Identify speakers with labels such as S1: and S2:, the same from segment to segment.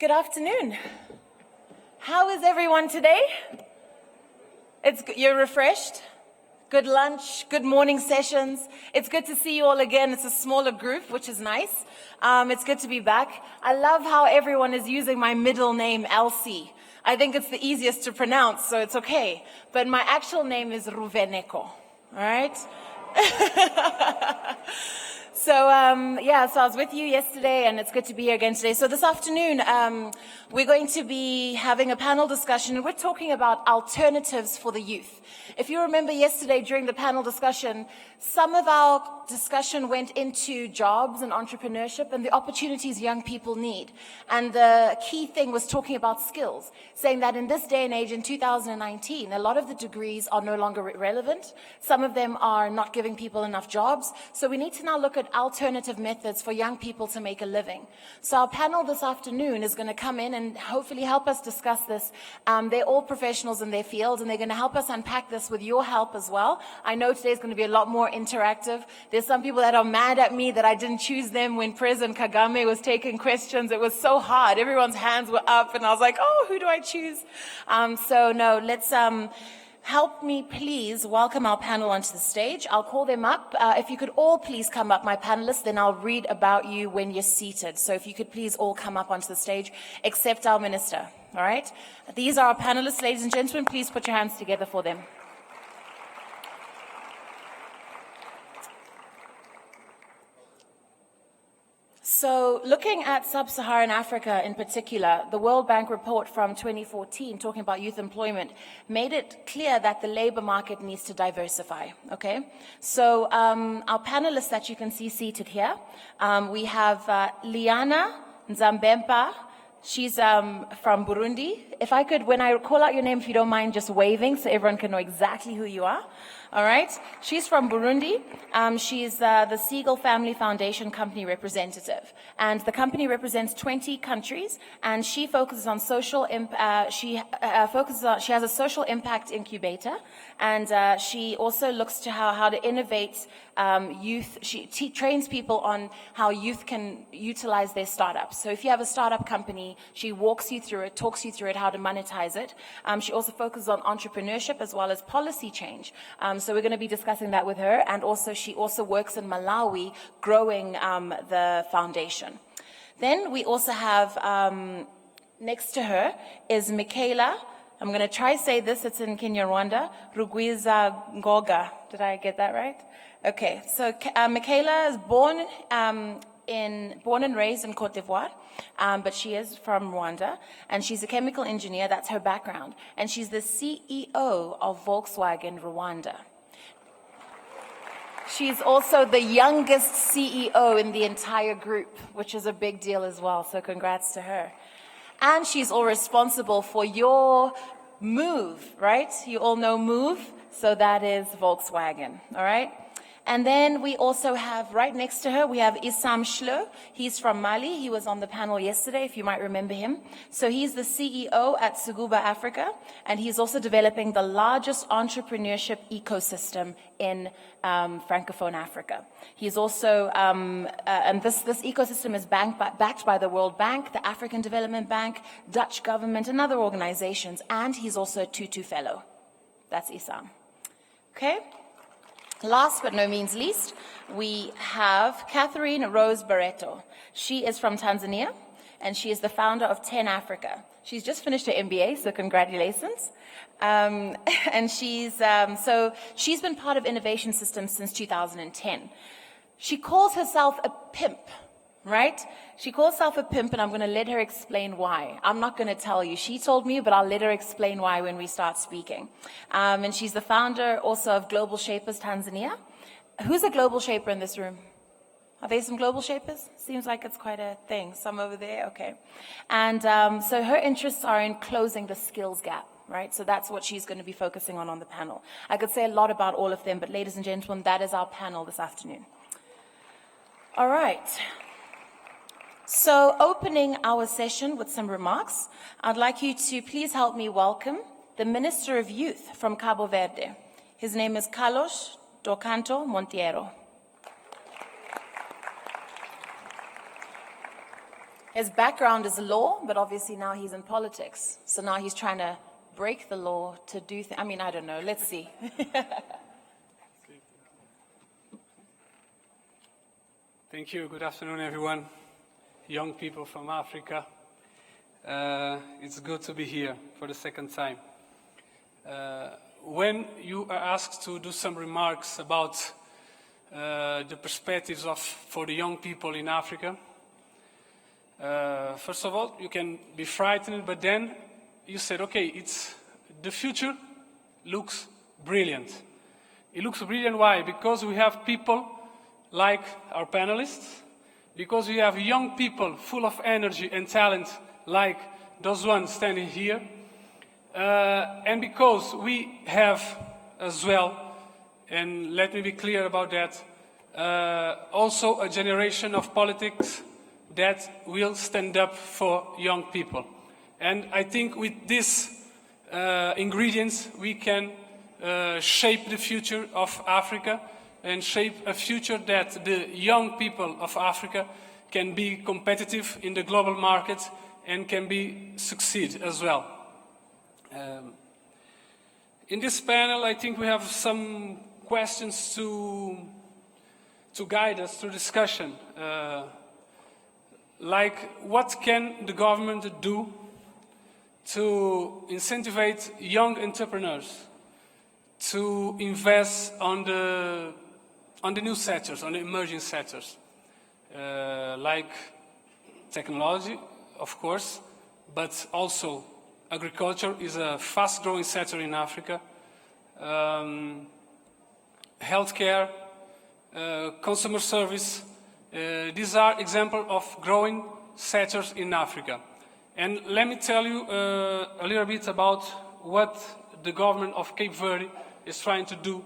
S1: Good afternoon. How is everyone today? You're refreshed? Good lunch, good morning sessions. It's good to see you all again. It's a smaller group, which is nice. It's good to be back. I love how everyone is using my middle name, Elsie. I think it's the easiest to pronounce, so it's okay. But my actual name is Ruveneko, all right? So I was with you yesterday, and it's good to be here again today. So this afternoon, we're going to be having a panel discussion, and we're talking about alternatives for the youth. If you remember yesterday during the panel discussion, some of our discussion went into jobs and entrepreneurship and the opportunities young people need. And the key thing was talking about skills, saying that in this day and age, in 2019, a lot of the degrees are no longer relevant. Some of them are not giving people enough jobs. So we need to now look at alternative methods for young people to make a living. So our panel this afternoon is going to come in and hopefully help us discuss this. They're all professionals in their field, and they're going to help us unpack this with your help as well. I know today's going to be a lot more interactive. There's some people that are mad at me that I didn't choose them when President Kagame was taking questions. It was so hard. Everyone's hands were up, and I was like, oh, who do I choose? Let's help me please welcome our panel onto the stage. I'll call them up. If you could all please come up, my panelists, then I'll read about you when you're seated. So if you could please all come up onto the stage, except our minister, all right? These are our panelists, ladies and gentlemen. Please put your hands together for them. So looking at sub-Saharan Africa in particular, the World Bank report from 2014 talking about youth employment made it clear that the labor market needs to diversify, okay? So our panelists that you can see seated here, we have Liana Nzambempa. She's from Burundi. If I could, when I call out your name, if you don't mind just waving so everyone can know exactly who you are. All right, she's from Burundi. She's the Siegel Family Foundation company representative, and the company represents 20 countries. And she focuses on social. She has a social impact incubator, and she also looks to how to innovate youth. She trains people on how youth can utilize their startups. So if you have a startup company, she walks you through it, talks you through it, how to monetize it. She also focuses on entrepreneurship as well as policy change. So we're going to be discussing that with her, and also she also works in Malawi growing the foundation. Then we also have next to her is Michaela. I'm going to try say this. It's in Kinyarwanda. Rugwiza Ngoga. Did I get that right? Okay. So Michaela is born and raised in Cote d'Ivoire, but she is from Rwanda, and she's a chemical engineer. That's her background, and she's the CEO of Volkswagen Rwanda. She's also the youngest CEO in the entire group, which is a big deal as well, so congrats to her. And she's all responsible for your Move, right? You all know Move, so that is Volkswagen, all right? And then we also have, right next to her, we have Issam Shlo. He's from Mali. He was on the panel yesterday, if you might remember him. So he's the CEO at Seguba Africa, and he's also developing the largest entrepreneurship ecosystem in Francophone Africa. He's also, and this ecosystem is backed by the World Bank, the African Development Bank, Dutch government, and other organizations, and he's also a Tutu Fellow. That's Issam. Okay? Last but no means least, we have Catherine Rose Barreto. She is from Tanzania, and she is the founder of 10 Africa. She's just finished her MBA, so congratulations. And she's been part of Innovation Systems since 2010. She calls herself a pimp, right? She calls herself a pimp, and I'm going to let her explain why. I'm not going to tell you. She told me, but I'll let her explain why when we start speaking. And she's the founder also of Global Shapers Tanzania. Who's a global shaper in this room? Are there some global shapers? Seems like it's quite a thing. Some over there? Okay. And so her interests are in closing the skills gap, right? So that's what she's going to be focusing on the panel. I could say a lot about all of them, but ladies and gentlemen, that is our panel this afternoon. All right. So opening our session with some remarks, I'd like you to please help me welcome the Minister of Youth from Cabo Verde. His name is Carlos Docanto Monteiro. His background is law, but obviously now he's in politics. So now he's trying to break the law to do things. I mean, I don't know. Let's see.
S2: Thank you. Good afternoon, everyone. Young people from Africa. It's good to be here for the second time. When you are asked to do some remarks about the perspectives for the young people in Africa, first of all, you can be frightened, but then you said, okay, the future looks brilliant. It looks brilliant, why? Because we have people like our panelists, because we have young people full of energy and talent like those ones standing here, and because we have as well, and let me be clear about that, also a generation of politics that will stand up for young people. And I think with these ingredients we can shape the future of Africa and shape a future that the young people of Africa can be competitive in the global market and can succeed as well. In this panel, I think we have some questions to guide us through discussion. Like, what can the government do to incentivize young entrepreneurs to invest on the new sectors, on the emerging sectors, like technology, of course, but also agriculture is a fast-growing sector in Africa. Healthcare, consumer service, these are examples of growing sectors in Africa. And let me tell you a little bit about what the government of Cape Verde is trying to do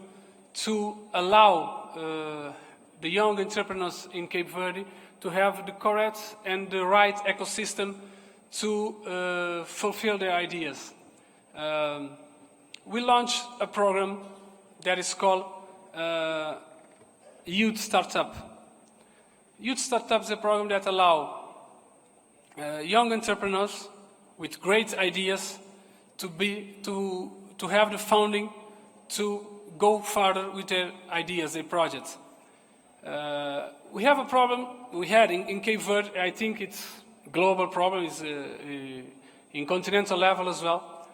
S2: to allow the young entrepreneurs in Cape Verde to have the correct and the right ecosystem to fulfill their ideas. We launched a program that is called Youth Startup. Youth Startup is a program that allows young entrepreneurs with great ideas to have the funding to go further with their ideas, their projects. We have a problem we had in Cape Verde. I think it's a global problem, it's in continental level as well,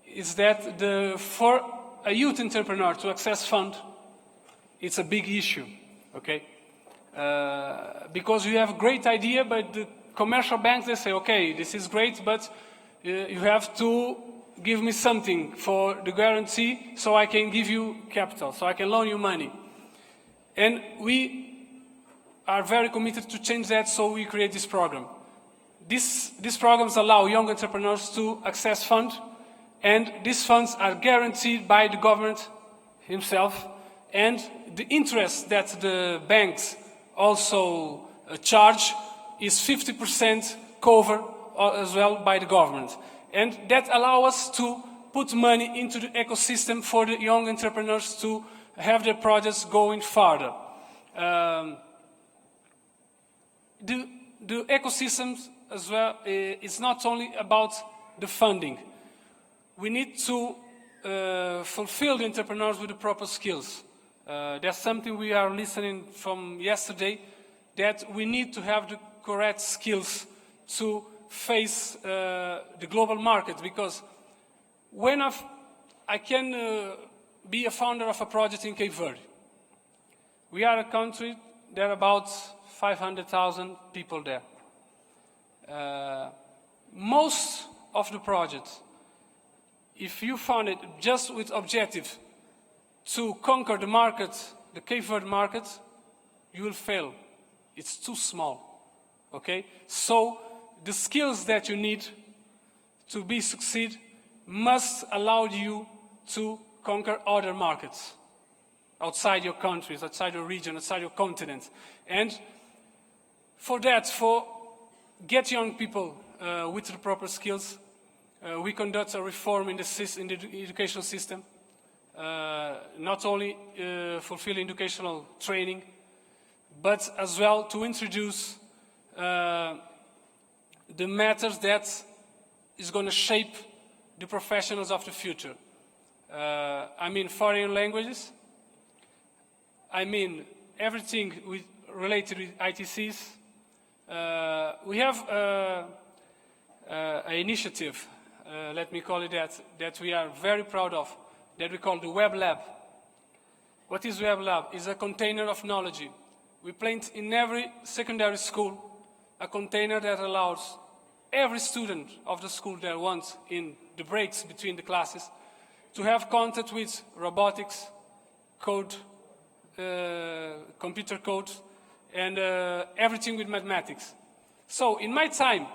S2: is that for a youth entrepreneur to access fund, it's a big issue, okay? Because you have a great idea, but the commercial banks, they say, okay, this is great, but you have to give me something for the guarantee so I can give you capital, so I can loan you money. And we are very committed to change that, so we create this program. These programs allow young entrepreneurs to access funds, and these funds are guaranteed by the government himself, and the interest that the banks also charge is 50% covered as well by the government. And that allows us to put money into the ecosystem for the young entrepreneurs to have their projects going further. The ecosystems as well, it's not only about the funding. We need to fulfill the entrepreneurs with the proper skills. That's something we are listening from yesterday, that we need to have the correct skills to face the global market, because when I can be a founder of a project in Cape Verde. We are a country, there are about 500,000 people there. Most of the projects, if you found it just with objective to conquer the market, the Cape Verde market, you will fail. It's too small, okay? So the skills that you need to succeed must allow you to conquer other markets outside your countries, outside your region, outside your continent. And for that, get young people with the proper skills, we conduct a reform in the educational system, not only fulfill educational training, but as well to introduce the matters that is going to shape the professionals of the future. I mean foreign languages. I mean everything related with ITCs. We have an initiative, let me call it that we are very proud of, that we call the Web Lab. What is Web Lab? It's a container of knowledge. We plant in every secondary school a container that allows every student of the school that wants, in the breaks between the classes, to have contact with robotics, code, computer code, and everything with mathematics. So in my time,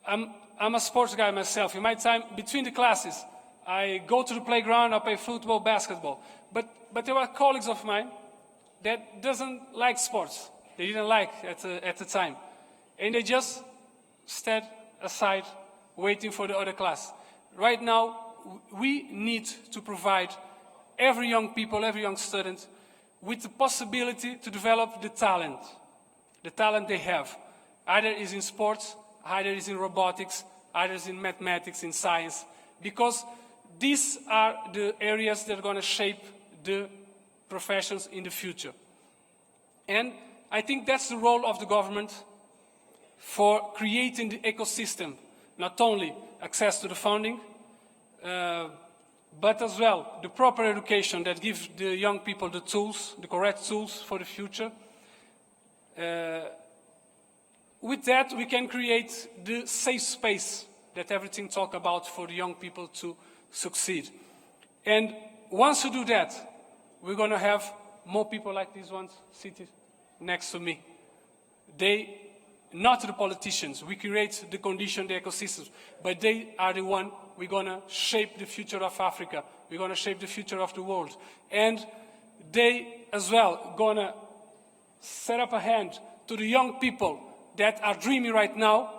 S2: I'm a sports guy myself. In my time between the classes, I go to the playground, I play football, basketball. But there were colleagues of mine that doesn't like sports. They didn't like at the time. And they just stood aside waiting for the other class. Right now, we need to provide every young people, every young student with the possibility to develop the talent they have. Either is in sports, either is in robotics, either is in mathematics, in science, because these are the areas that are going to shape the professions in the future. And I think that's the role of the government for creating the ecosystem, not only access to the funding, but as well the proper education that gives the young people the tools, the correct tools for the future. With that, we can create the safe space that everything talk about for the young people to succeed. And once you do that, we're going to have more people like these ones seated next to me. They, not the politicians, we create the condition, the ecosystems, but they are the one we're going to shape the future of Africa. We're going to shape the future of the world. And they as well going to set up a hand to the young people that are dreaming right now,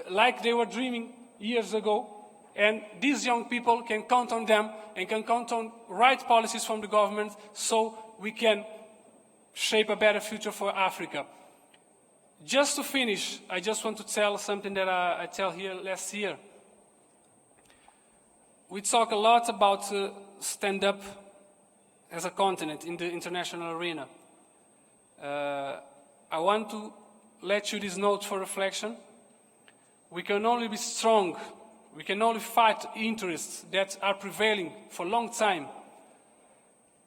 S2: like they were dreaming years ago. And these young people can count on them and can count on right policies from the government so we can shape a better future for Africa. Just to finish, I just want to tell something that I tell here last year. We talk a lot about stand up as a continent in the international arena. I want to let you this note for reflection. We can only be strong, we can only fight interests that are prevailing for a long time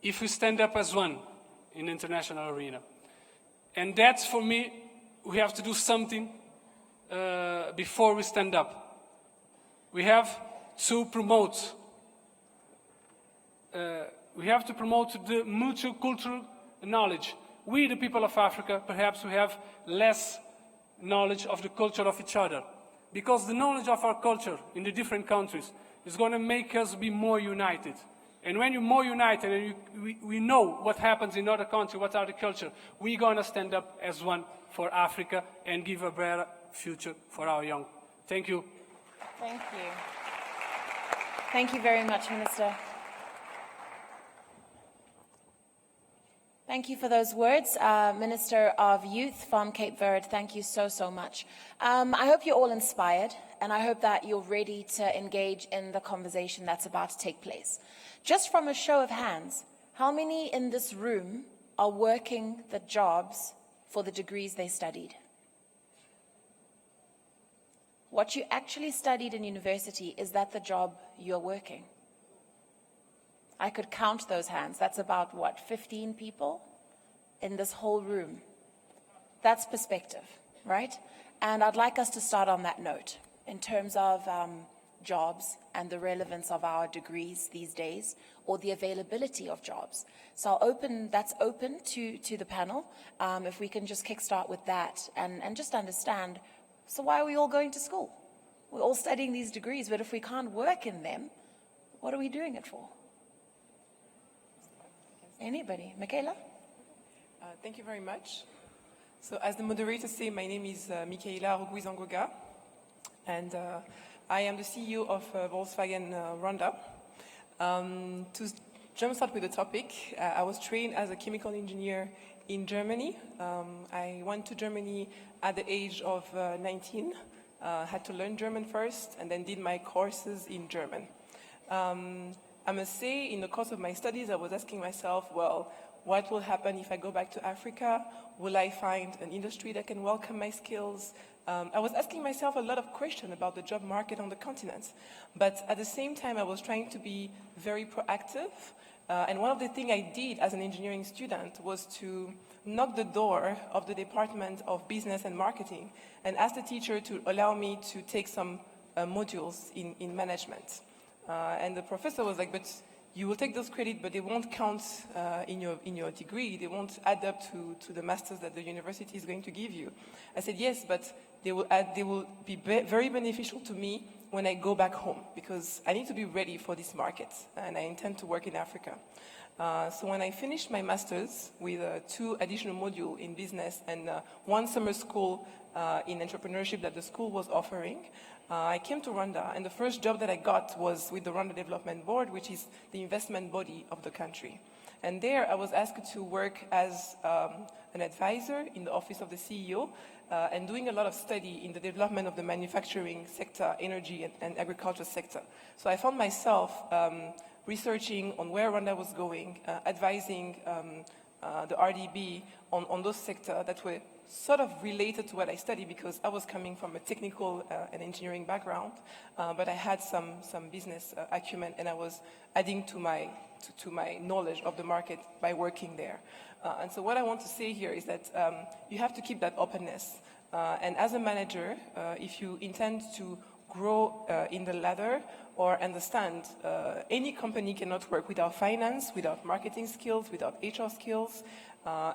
S2: if we stand up as one in the international arena. And that's, for me, we have to do something before we stand up. We have to promote the mutual cultural knowledge. We, the people of Africa, perhaps we have less knowledge of the culture of each other. Because the knowledge of our culture in the different countries is going to make us be more united. And when you're more united and we know what happens in other countries, what are the culture, we're going to stand up as one for Africa and give a better future for our young. Thank you.
S1: Thank you. Thank you very much, Minister. Thank you for those words, Minister of Youth from Cape Verde. Thank you so, so much. I hope you're all inspired, and I hope that you're ready to engage in the conversation that's about to take place. Just from a show of hands, how many in this room are working the jobs for the degrees they studied? What you actually studied in university, is that the job you're working? I could count those hands. That's about, what, 15 people in this whole room? That's perspective, right? And I'd like us to start on that note in terms of jobs and the relevance of our degrees these days, or the availability of jobs. So that's open to the panel. If we can just kickstart with that and just understand, so why are we all going to school? We're all studying these degrees, but if we can't work in them, what are we doing it for? Anybody? Michaela?
S3: Thank you very much. So as the moderator said, my name is Michaela Ruguizangoga, and I am the CEO of Volkswagen Roundup. To jumpstart with the topic, I was trained as a chemical engineer in Germany. I went to Germany at the age of 19, had to learn German first, and then did my courses in German. I must say, in the course of my studies, I was asking myself, well, what will happen if I go back to Africa? Will I find an industry that can welcome my skills? I was asking myself a lot of questions about the job market on the continent. But at the same time, I was trying to be very proactive. And one of the things I did as an engineering student was to knock the door of the Department of Business and Marketing and ask the teacher to allow me to take some modules in management. And the professor was like, but you will take those credits, but they won't count in your degree. They won't add up to the masters that the university is going to give you. I said, yes, but they will be very beneficial to me when I go back home, because I need to be ready for this market, and I intend to work in Africa. So when I finished my master's with 2 additional modules in business and 1 summer school in entrepreneurship that the school was offering, I came to Rwanda, and the first job that I got was with the Rwanda Development Board, which is the investment body of the country. And there I was asked to work as an advisor in the office of the CEO and doing a lot of study in the development of the manufacturing sector, energy and agriculture sector. So I found myself researching on where Rwanda was going, advising the RDB on those sectors that were sort of related to what I studied, because I was coming from a technical and engineering background, but I had some business acumen, and I was adding to my knowledge of the market by working there. And so what I want to say here is that you have to keep that openness. And as a manager, if you intend to grow in the ladder or understand any company cannot work without finance, without marketing skills, without HR skills,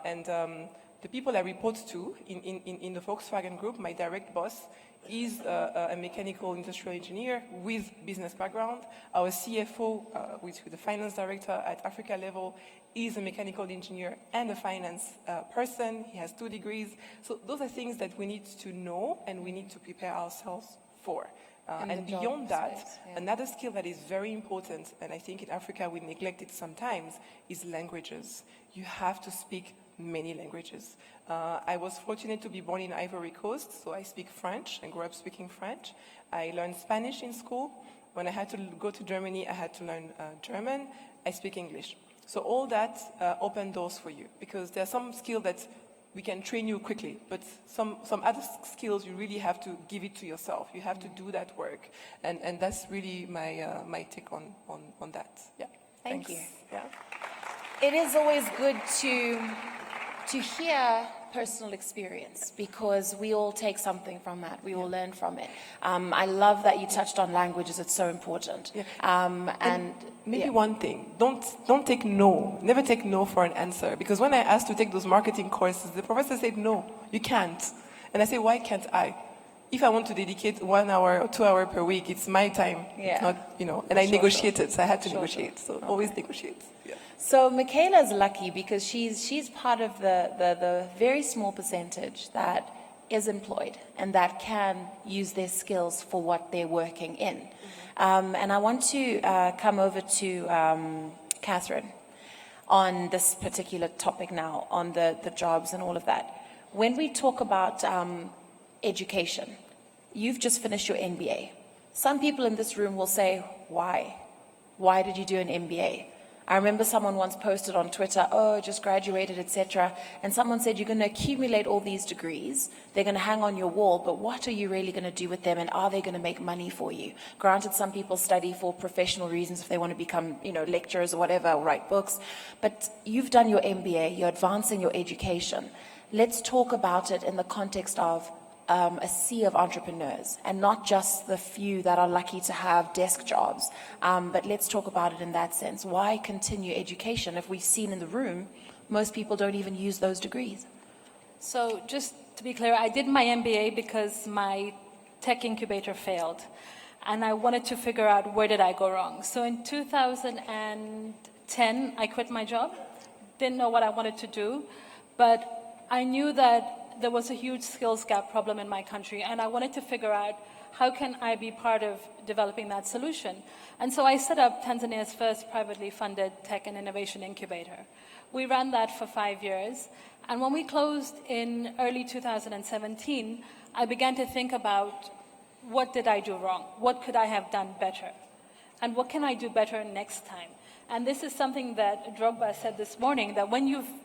S3: and the people I report to in the Volkswagen Group, my direct boss, is a mechanical industrial engineer with business background. Our CFO, which is the finance director at Africa level, is a mechanical engineer and a finance person. He has 2 degrees. So those are things that we need to know and we need to prepare ourselves for. And beyond that, another skill that is very important, and I think in Africa we neglect it sometimes, is languages. You have to speak many languages. I was fortunate to be born in Ivory Coast, so I speak French and grew up speaking French. I learned Spanish in school. When I had to go to Germany, I had to learn German. I speak English. So all that opened doors for you, because there are some skills that we can train you quickly, but some other skills you really have to give it to yourself. You have to do that work, and that's really my take on that. Yeah.
S1: Thank you.
S3: Yeah.
S1: It is always good to hear personal experience, because we all take something from that. We all learn from it. I love that you touched on languages. It's so important.
S3: Yeah.
S1: And
S3: maybe one thing, don't take no. Never take no for an answer. Because when I asked to take those marketing courses, the professor said, no, you can't. And I said, why can't I? If I want to dedicate 1 hour or 2 hours per week, it's my time.
S1: Yeah.
S3: It's not, and I negotiated, so I had to negotiate. So always negotiate. Yeah.
S1: So Michaela's lucky because she's part of the very small percentage that is employed and that can use their skills for what they're working in. And I want to come over to Catherine on this particular topic now, on the jobs and all of that. When we talk about education, you've just finished your MBA. Some people in this room will say, why? Why did you do an MBA? I remember someone once posted on Twitter, oh, just graduated, etc. And someone said, you're going to accumulate all these degrees. They're going to hang on your wall, but what are you really going to do with them, and are they going to make money for you? Granted, some people study for professional reasons, if they want to become, lecturers or whatever, or write books. But you've done your MBA, you're advancing your education. Let's talk about it in the context of a sea of entrepreneurs, and not just the few that are lucky to have desk jobs. But let's talk about it in that sense. Why continue education if we've seen in the room most people don't even use those degrees?
S4: So just to be clear, I did my MBA because my tech incubator failed, and I wanted to figure out where did I go wrong. So in 2010, I quit my job. Didn't know what I wanted to do, but I knew that there was a huge skills gap problem in my country, and I wanted to figure out how can I be part of developing that solution. And so I set up Tanzania's first privately funded tech and innovation incubator. We ran that for 5 years, and when we closed in early 2017, I began to think about what did I do wrong? What could I have done better? And what can I do better next time? And this is something that Drogba said this morning, that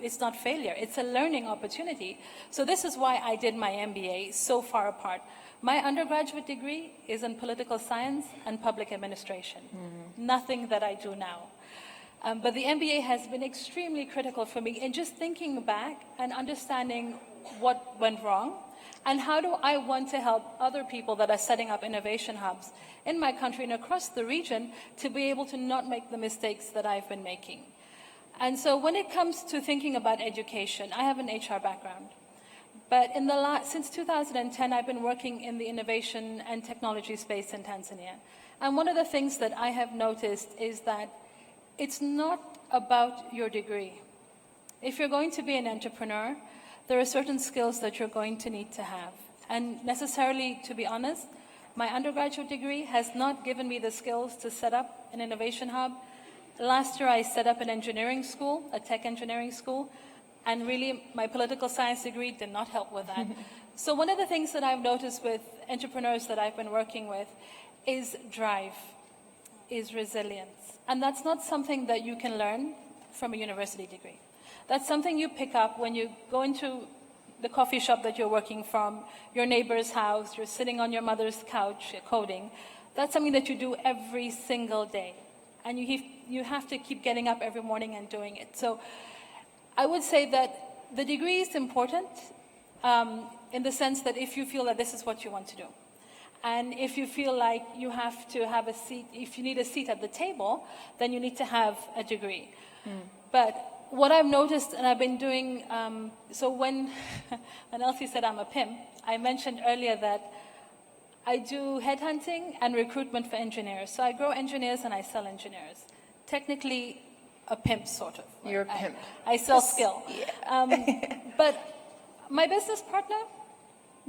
S4: it's not failure, it's a learning opportunity. So this is why I did my MBA so far apart. My undergraduate degree is in political science and public administration. Nothing that I do now. But the MBA has been extremely critical for me in just thinking back and understanding what went wrong, and how do I want to help other people that are setting up innovation hubs in my country and across the region to be able to not make the mistakes that I've been making. And so when it comes to thinking about education, I have an HR background. But since 2010, I've been working in the innovation and technology space in Tanzania. And one of the things that I have noticed is that it's not about your degree. If you're going to be an entrepreneur, there are certain skills that you're going to need to have. And necessarily, to be honest, my undergraduate degree has not given me the skills to set up an innovation hub. Last year, I set up an engineering school, a tech engineering school, and really my political science degree did not help with that. So one of the things that I've noticed with entrepreneurs that I've been working with is drive, is resilience. And that's not something that you can learn from a university degree. That's something you pick up when you go into the coffee shop that you're working from, your neighbor's house, you're sitting on your mother's couch coding. That's something that you do every single day. And you have to keep getting up every morning and doing it. So I would say that the degree is important in the sense that if you feel that this is what you want to do, and if you feel like you have to have a seat, if you need a seat at the table, then you need to have a degree. But what I've noticed, and I've been doing, so when Elsie said I'm a pimp, I mentioned earlier that I do headhunting and recruitment for engineers. So I grow engineers and I sell engineers. Technically, a pimp, sort of.
S1: You're a pimp.
S4: I sell skill.
S1: Yeah.
S4: But my business partner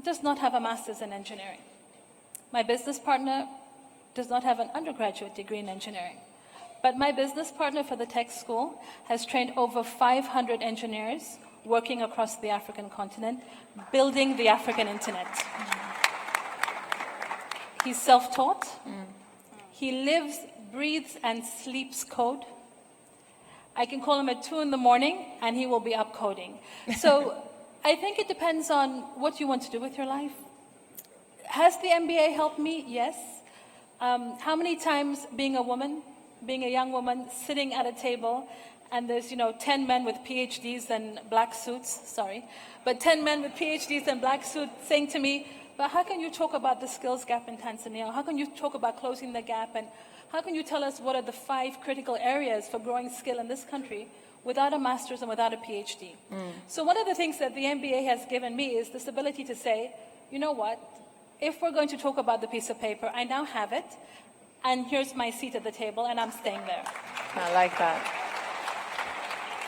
S4: does not have a master's in engineering. My business partner does not have an undergraduate degree in engineering. But my business partner for the tech school has trained over 500 engineers working across the African continent, building the African internet. He's self-taught. He lives, breathes, and sleeps code. I can call him at 2 in the morning, and he will be up coding. So I think it depends on what you want to do with your life. Has the MBA helped me? Yes. How many times being a woman, being a young woman, sitting at a table, and there's, 10 men with PhDs and black suits, 10 men with PhDs and black suits saying to me, but how can you talk about the skills gap in Tanzania? How can you talk about closing the gap? And how can you tell us what are the 5 critical areas for growing skill in this country without a master's and without a PhD? So one of the things that the MBA has given me is this ability to say, you know what, if we're going to talk about the piece of paper, I now have it, and here's my seat at the table, and I'm staying there.
S1: I like that.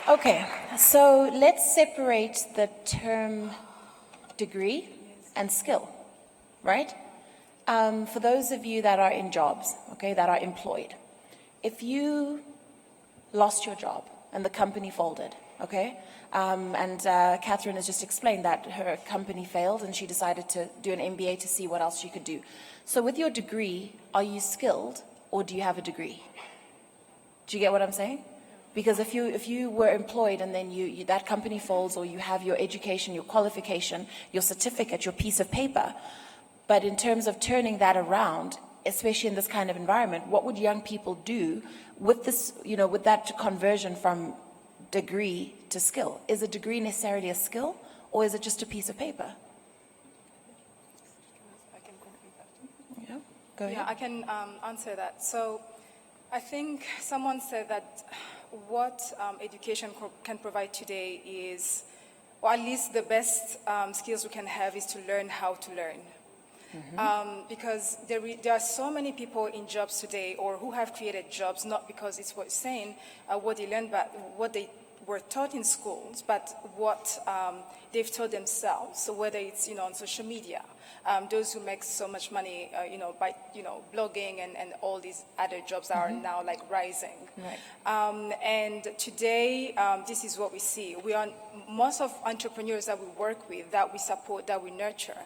S1: Okay, so let's separate the term degree and skill, right? For those of you that are in jobs, okay, that are employed, if you lost your job and the company folded, okay, and Catherine has just explained that her company failed and she decided to do an MBA to see what else she could do. So with your degree, are you skilled or do you have a degree? Do you get what I'm saying? Because if you were employed and then that company folds, or you have your education, your qualification, your certificate, your piece of paper, but in terms of turning that around, especially in this kind of environment, what would young people do with this, with that conversion from degree to skill? Is a degree necessarily a skill, or is it just a piece of paper? Yeah, go ahead.
S5: Yeah, I can answer that. So I think someone said that what education can provide today is, or at least the best skills we can have is to learn how to learn. Because there are so many people in jobs today, or who have created jobs, not because it's what saying what they learned, but what were taught in schools, but what they've taught themselves. So whether it's, on social media, those who make so much money, by, blogging and all these other jobs that are now like rising.
S1: Right.
S5: And today, this is what we see. Most of entrepreneurs that we work with, that we support, that we nurture,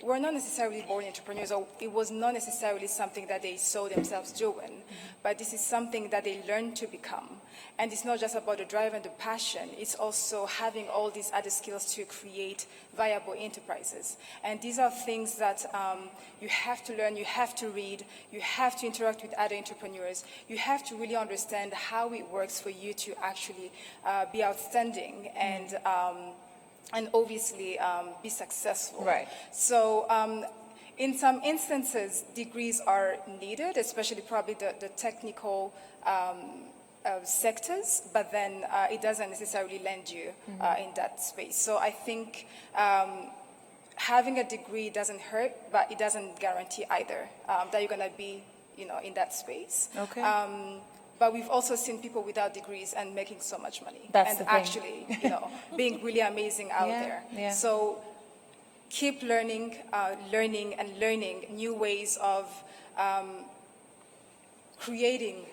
S5: were not necessarily born entrepreneurs, or it was not necessarily something that they saw themselves doing, but this is something that they learned to become. And it's not just about the drive and the passion, it's also having all these other skills to create viable enterprises. And these are things that you have to learn, you have to read, you have to interact with other entrepreneurs, you have to really understand how it works for you to actually be outstanding and obviously be successful.
S1: Right.
S5: So in some instances, degrees are needed, especially probably the technical sectors, but then it doesn't necessarily lend you in that space. So I think having a degree doesn't hurt, but it doesn't guarantee either that you're going to be, in that space.
S1: Okay.
S5: But we've also seen people without degrees and making so much money.
S1: That's
S5: and
S1: the thing.
S5: actually, being really amazing out there.
S1: Yeah.
S5: So keep learning new ways of creating,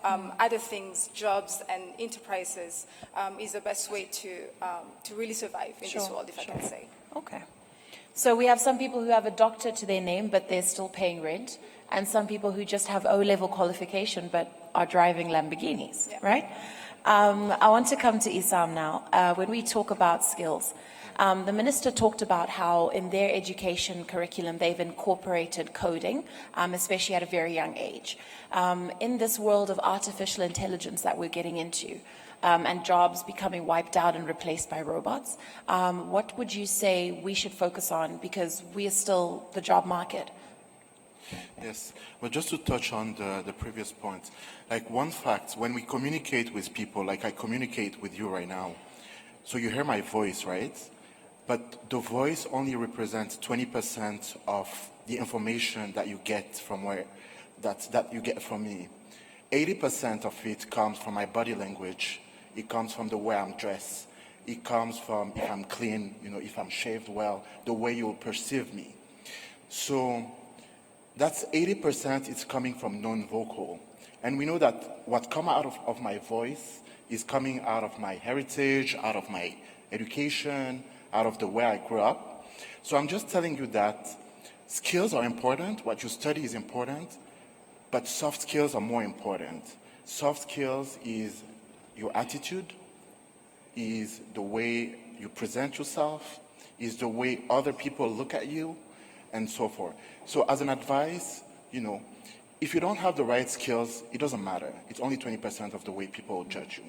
S5: other things, jobs and enterprises is the best way to really survive in this world, if I can say.
S1: Okay. So we have some people who have a doctor to their name, but they're still paying rent, and some people who just have O-level qualification, but are driving Lamborghinis, right? I want to come to Isam now. When we talk about skills, the minister talked about how in their education curriculum they've incorporated coding, especially at a very young age. In this world of artificial intelligence that we're getting into, and jobs becoming wiped out and replaced by robots, what would you say we should focus on, because we are still the job market?
S6: Yes, well, just to touch on the previous point, like one fact, when we communicate with people, like I communicate with you right now, so you hear my voice, right? But the voice only represents 20% of the information that you get from that you get from me. 80% of it comes from my body language. It comes from the way I'm dressed. It comes from if I'm clean, if I'm shaved well, the way you'll perceive me. So that's 80%, it's coming from non-vocal. And we know that what comes out of my voice is coming out of my heritage, out of my education, out of the way I grew up. So I'm just telling you that skills are important, what you study is important, but soft skills are more important. Soft skills is your attitude, is the way you present yourself, is the way other people look at you, and so forth. So as an advice, if you don't have the right skills, it doesn't matter. It's only 20% of the way people judge you.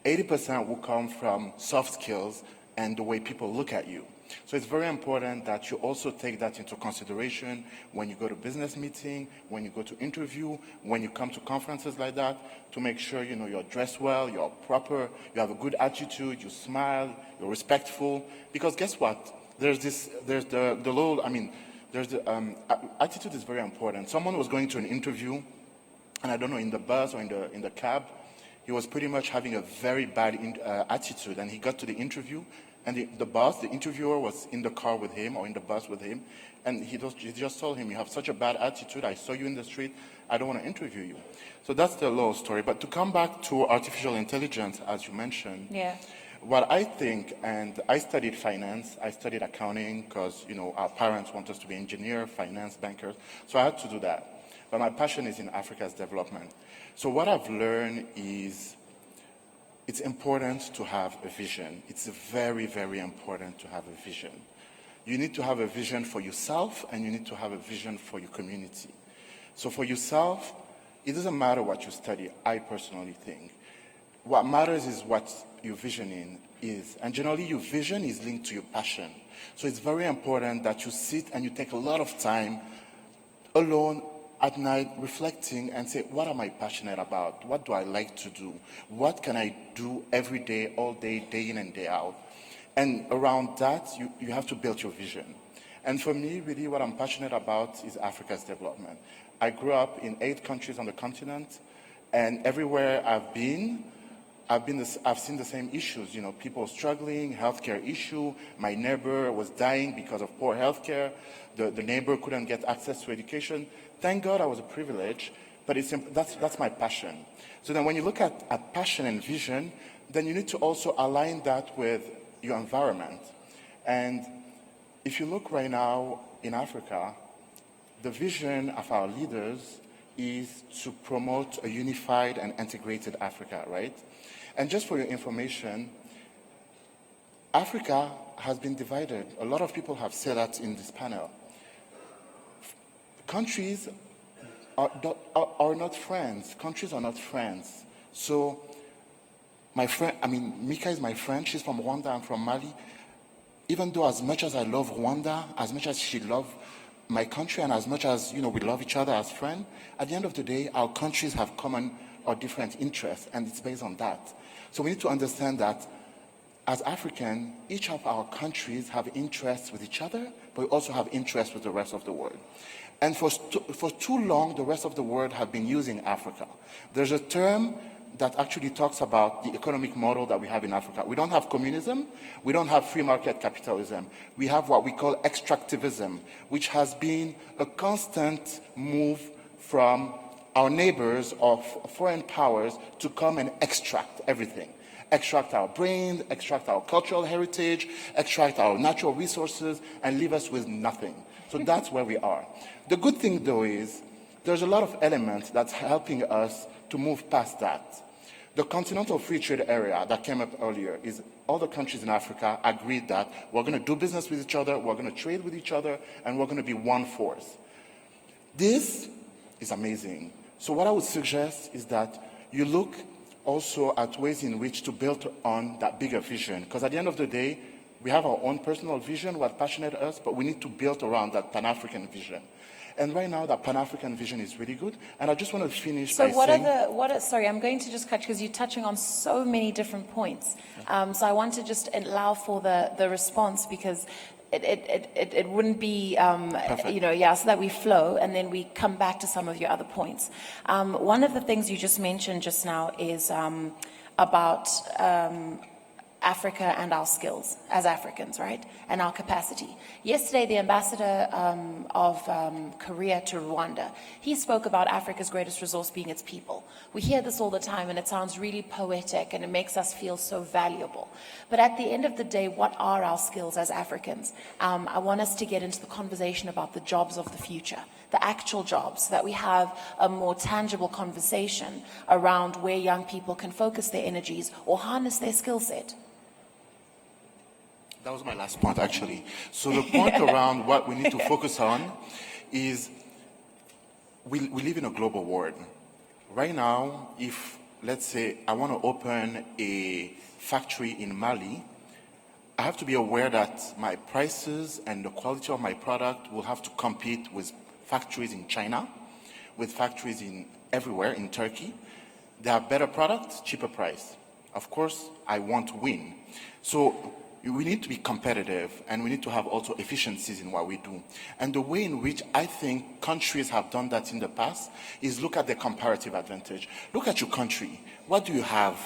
S6: 80% will come from soft skills and the way people look at you. So it's very important that you also take that into consideration when you go to business meeting, when you go to interview, when you come to conferences like that, to make sure you're dressed well, you're proper, you have a good attitude, you smile, you're respectful. Because guess what? Attitude is very important. Someone was going to an interview, and I don't know, in the bus or in the cab, he was pretty much having a very bad attitude, and he got to the interview, and the interviewer was in the car with him or in the bus with him, and he just told him, you have such a bad attitude, I saw you in the street, I don't want to interview you. So that's the little story. But to come back to artificial intelligence, as you mentioned, what I think, and I studied finance, I studied accounting because, our parents want us to be engineers, finance, bankers, so I had to do that. But my passion is in Africa's development. So what I've learned is it's important to have a vision. It's very, very important to have a vision. You need to have a vision for yourself, and you need to have a vision for your community. So for yourself, it doesn't matter what you study, I personally think. What matters is what your vision is. And generally, your vision is linked to your passion. So it's very important that you sit and you take a lot of time alone at night reflecting and say, what am I passionate about? What do I like to do? What can I do every day, all day, day in and day out? And around that, you have to build your vision. And for me, really, what I'm passionate about is Africa's development. I grew up in 8 countries on the continent, and everywhere I've been, I've seen the same issues, people struggling, healthcare issue. My neighbor was dying because of poor healthcare. The neighbor couldn't get access to education. Thank God I was a privilege, but that's my passion. So then when you look at passion and vision, then you need to also align that with your environment. And if you look right now in Africa, the vision of our leaders is to promote a unified and integrated Africa, right? And just for your information, Africa has been divided. A lot of people have said that in this panel. Countries are not friends. Countries are not friends. So my friend, Mika is my friend. She's from Rwanda. I'm from Mali. Even though as much as I love Rwanda, as much as she loves my country, and as much as we love each other as friends, at the end of the day, our countries have common or different interests, and it's based on that. So we need to understand that as African, each of our countries have interests with each other, but we also have interests with the rest of the world. And for too long, the rest of the world have been using Africa. There's a term that actually talks about the economic model that we have in Africa. We don't have communism. We don't have free market capitalism. We have what we call extractivism, which has been a constant move from our neighbors of foreign powers to come and extract everything. Extract our brains, extract our cultural heritage, extract our natural resources, and leave us with nothing. So that's where we are. The good thing, though, is there's a lot of elements that's helping us to move past that. The Continental Free Trade Area that came up earlier is all the countries in Africa agreed that we're going to do business with each other, we're going to trade with each other, and we're going to be one force. This is amazing. So what I would suggest is that you look also at ways in which to build on that bigger vision. Because at the end of the day, we have our own personal vision, what passionates us, but we need to build around that Pan-African vision. And right now, that Pan-African vision is really good. And I just want to finish by saying...
S1: Sorry, I'm going to just cut you because you're touching on so many different points. So I want to just allow for the response because it wouldn't be, so that we flow and then we come back to some of your other points. One of the things you just mentioned just now is about Africa and our skills as Africans, right? And our capacity. Yesterday, the ambassador of Korea to Rwanda, he spoke about Africa's greatest resource being its people. We hear this all the time and it sounds really poetic and it makes us feel so valuable. But at the end of the day, what are our skills as Africans? I want us to get into the conversation about the jobs of the future, the actual jobs, so that we have a more tangible conversation around where young people can focus their energies or harness their skill set.
S6: That was my last point, actually. So the point around what we need to focus on is we live in a global world. Right now, if, let's say, I want to open a factory in Mali, I have to be aware that my prices and the quality of my product will have to compete with factories in China, with factories everywhere in Turkey. They have better products, cheaper price. Of course, I want to win. So we need to be competitive and we need to have also efficiencies in what we do. And the way in which I think countries have done that in the past is look at the comparative advantage. Look at your country. What do you have?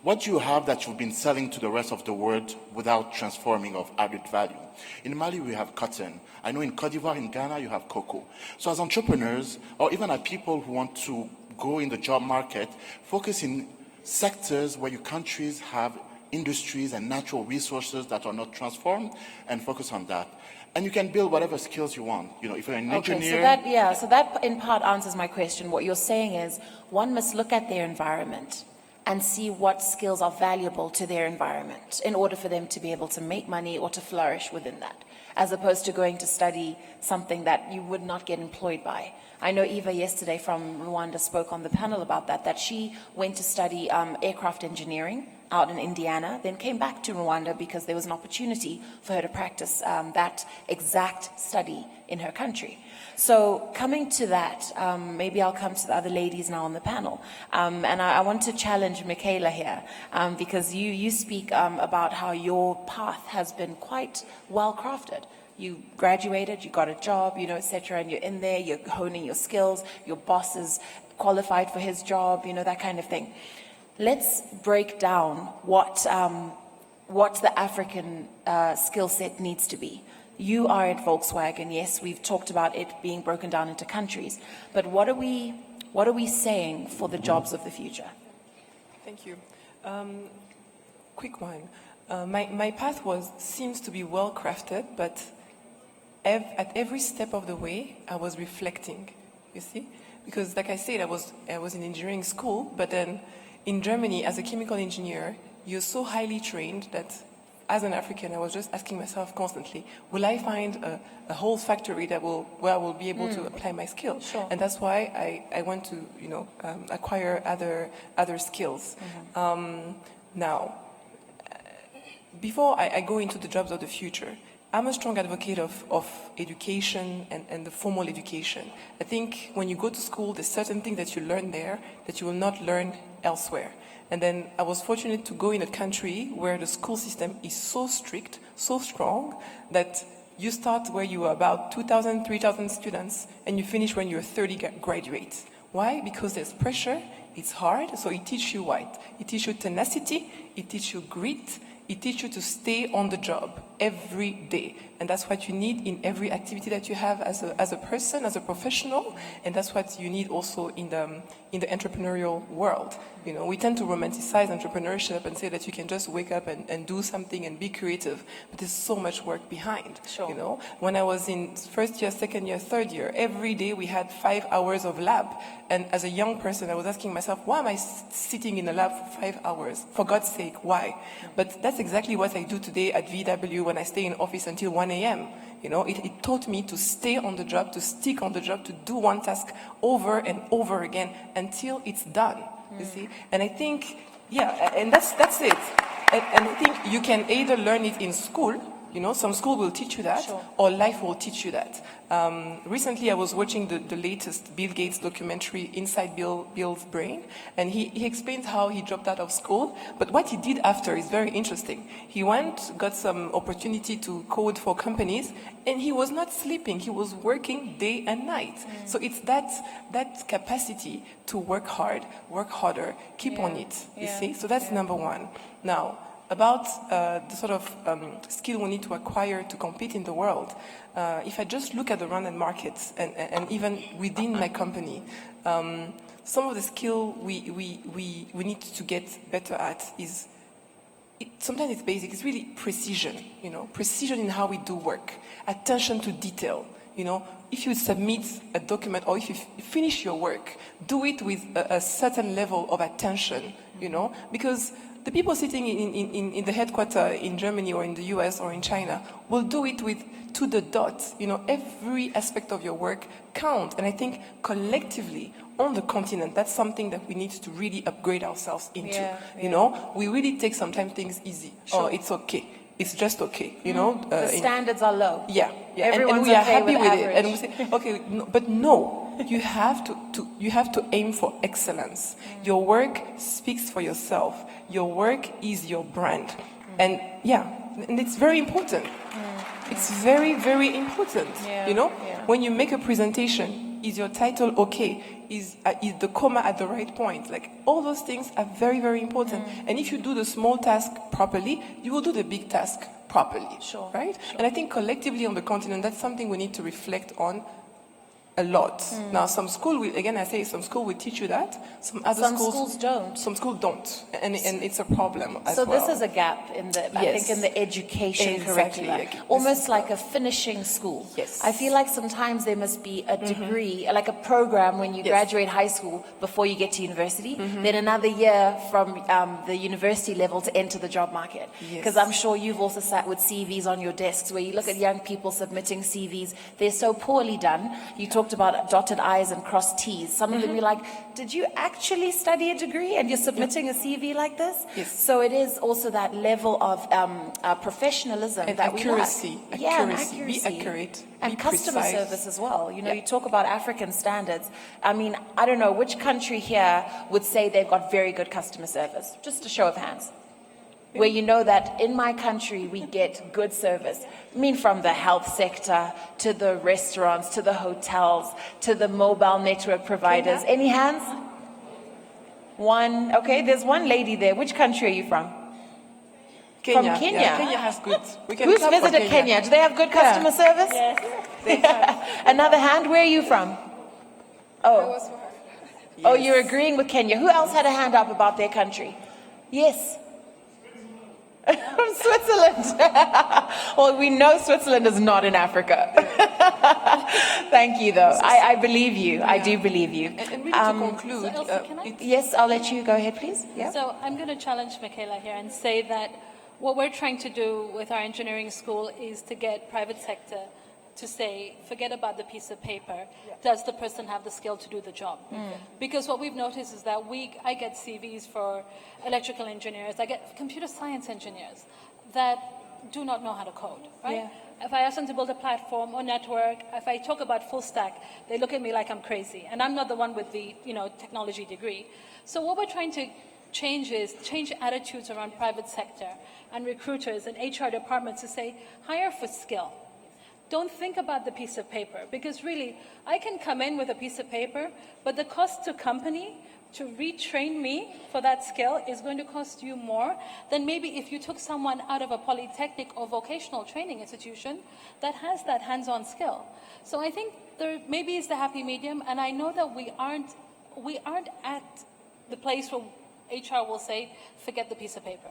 S6: What do you have that you've been selling to the rest of the world without transforming of added value? In Mali, we have cotton. I know in Cote d'Ivoire, in Ghana, you have cocoa. So as entrepreneurs, or even as people who want to go in the job market, focus in sectors where your countries have industries and natural resources that are not transformed, and focus on that. And you can build whatever skills you want. If you're an engineer...
S1: So that in part answers my question. What you're saying is one must look at their environment and see what skills are valuable to their environment in order for them to be able to make money or to flourish within that, as opposed to going to study something that you would not get employed by. I know Eva yesterday from Rwanda spoke on the panel about that she went to study aircraft engineering out in Indiana, then came back to Rwanda because there was an opportunity for her to practice that exact study in her country. So coming to that, maybe I'll come to the other ladies now on the panel. And I want to challenge Michaela here because you speak about how your path has been quite well crafted. You graduated, you got a job, et cetera, and you're in there, you're honing your skills, your boss is qualified for his job, that kind of thing. let's break down what the African skill set needs to be. You are at Volkswagen. Yes, we've talked about it being broken down into countries. But what are we saying for the jobs of the future?
S3: Thank you. Quick one. My path seems to be well crafted, but at every step of the way, I was reflecting. You see, because like I said, I was in engineering school, but then in Germany, as a chemical engineer, you're so highly trained that as an African, I was just asking myself constantly, will I find a whole factory where I will be able to apply my skills?
S1: Sure.
S3: And that's why I want to, acquire other skills. Now, before I go into the jobs of the future, I'm a strong advocate of education and the formal education. I think when you go to school, there's certain things that you learn there that you will not learn elsewhere. And then I was fortunate to go in a country where the school system is so strict, so strong, that you start where you are about 2,000, 3,000 students, and you finish when you're 30 graduates. Why? Because there's pressure, it's hard, so it teaches you what? It teaches you tenacity, it teaches you grit, it teaches you to stay on the job every day. And that's what you need in every activity that you have as a person, as a professional, and that's what you need also in the entrepreneurial world. You know, we tend to romanticize entrepreneurship and say that you can just wake up and do something and be creative, but there's so much work behind.
S1: Sure.
S3: You know, when I was in first year, second year, third year, every day we had 5 hours of lab, and as a young person, I was asking myself, why am I sitting in a lab for 5 hours? For God's sake, why? But that's exactly what I do today at VW when I stay in office until 1 a.m. You know, it taught me to stay on the job, to stick on the job, to do one task over and over again until it's done. You see? And I think, and that's it. And I think you can either learn it in school, you know, some school will teach you that,
S1: Sure.
S3: or life will teach you that. Recently, I was watching the latest Bill Gates documentary, Inside Bill's Brain, and he explains how he dropped out of school, but what he did after is very interesting. He got some opportunity to code for companies, and he was not sleeping, he was working day and night. So it's that capacity to work hard, work harder, keep on it, you see? So that's number one. Now, about the sort of skill we need to acquire to compete in the world. If I just look at the Rwandan markets and even within my company, some of the skill we need to get better at is, sometimes it's basic, it's really precision, you know, precision in how we do work, attention to detail, you know. If you submit a document or if you finish your work, do it with a certain level of attention, you know, because the people sitting in the headquarters in Germany or in the US or in China will do it to the dot. You know, every aspect of your work counts. And I think collectively on the continent, that's something that we need to really upgrade ourselves into. You know, we really take sometimes things easy. Sure. Oh, it's okay. It's just okay. You know,
S1: the standards are low.
S3: Yeah.
S1: Everyone's
S3: and we are
S1: okay
S3: happy
S1: with
S3: with it. And we say, okay, no, but no. You have to aim for excellence. Your work speaks for yourself. Your work is your brand. And and it's very important. It's very, very important. You know, when you make a presentation, is your title okay? Is the comma at the right point? Like, all those things are very, very important. And if you do the small task properly, you will do the big task properly.
S1: Sure.
S3: Right? Sure. And I think collectively on the continent, that's something we need to reflect on a lot. Now, some school will teach you that. Some
S1: schools don't.
S3: Some schools don't, and it's a problem as
S1: so
S3: well.
S1: this is a gap in the, I think, in the education curriculum. Almost like a finishing school.
S3: Yes.
S1: I feel like sometimes there must be a degree, like a program when you graduate high school before you get to university, then another year from the university level to enter the job market. Because I'm sure you've also sat with CVs on your desks where you look at young people submitting CVs. They're so poorly done. You talked about dotted I's and crossed T's. Some of them you're like, did you actually study a degree and you're submitting a CV like this?
S3: Yes.
S1: So it is also that level of professionalism
S3: and
S1: that
S3: accuracy.
S1: we lack.
S3: Accuracy. Be accurate.
S1: And
S3: be
S1: customer
S3: precise.
S1: service as well. You know, you talk about African standards. I mean, I don't know which country here would say they've got very good customer service. Just a show of hands. Where you know that in my country we get good service. I mean, from the health sector to the restaurants, to the hotels, to the mobile network providers. Any hands? One. Okay, there's one lady there. Which country are you from?
S3: Kenya.
S1: From Kenya?
S3: Yeah, Kenya has good. We can
S1: Who's
S3: clap for
S1: visited Kenya? Do they have good customer service?
S4: Yes.
S1: Another hand. Where are you from? Oh.
S5: was for her.
S1: Oh, you're agreeing with Kenya. Who else had a hand up about their country? Yes. From Switzerland. Well, we know Switzerland is not in Africa. Thank you, though. I believe you. I do believe you.
S3: And really to conclude,
S4: So Elsa, can I?
S1: Yes, I'll let you go ahead, please. Yeah.
S4: So I'm going to challenge Michaela here and say that what we're trying to do with our engineering school is to get private sector to say, forget about the piece of paper. Does the person have the skill to do the job? Because what we've noticed is that I get CVs for electrical engineers, I get computer science engineers that do not know how to code, right?
S1: Yeah.
S4: If I ask them to build a platform or network, if I talk about full stack, they look at me like I'm crazy. And I'm not the one with the technology degree. So what we're trying to change attitudes around private sector and recruiters and HR departments to say, hire for skill. Don't think about the piece of paper, because really, I can come in with a piece of paper, but the cost to company to retrain me for that skill is going to cost you more than maybe if you took someone out of a polytechnic or vocational training institution that has that hands-on skill. So I think there maybe is the happy medium, and I know that we aren't at the place where HR will say, forget the piece of paper.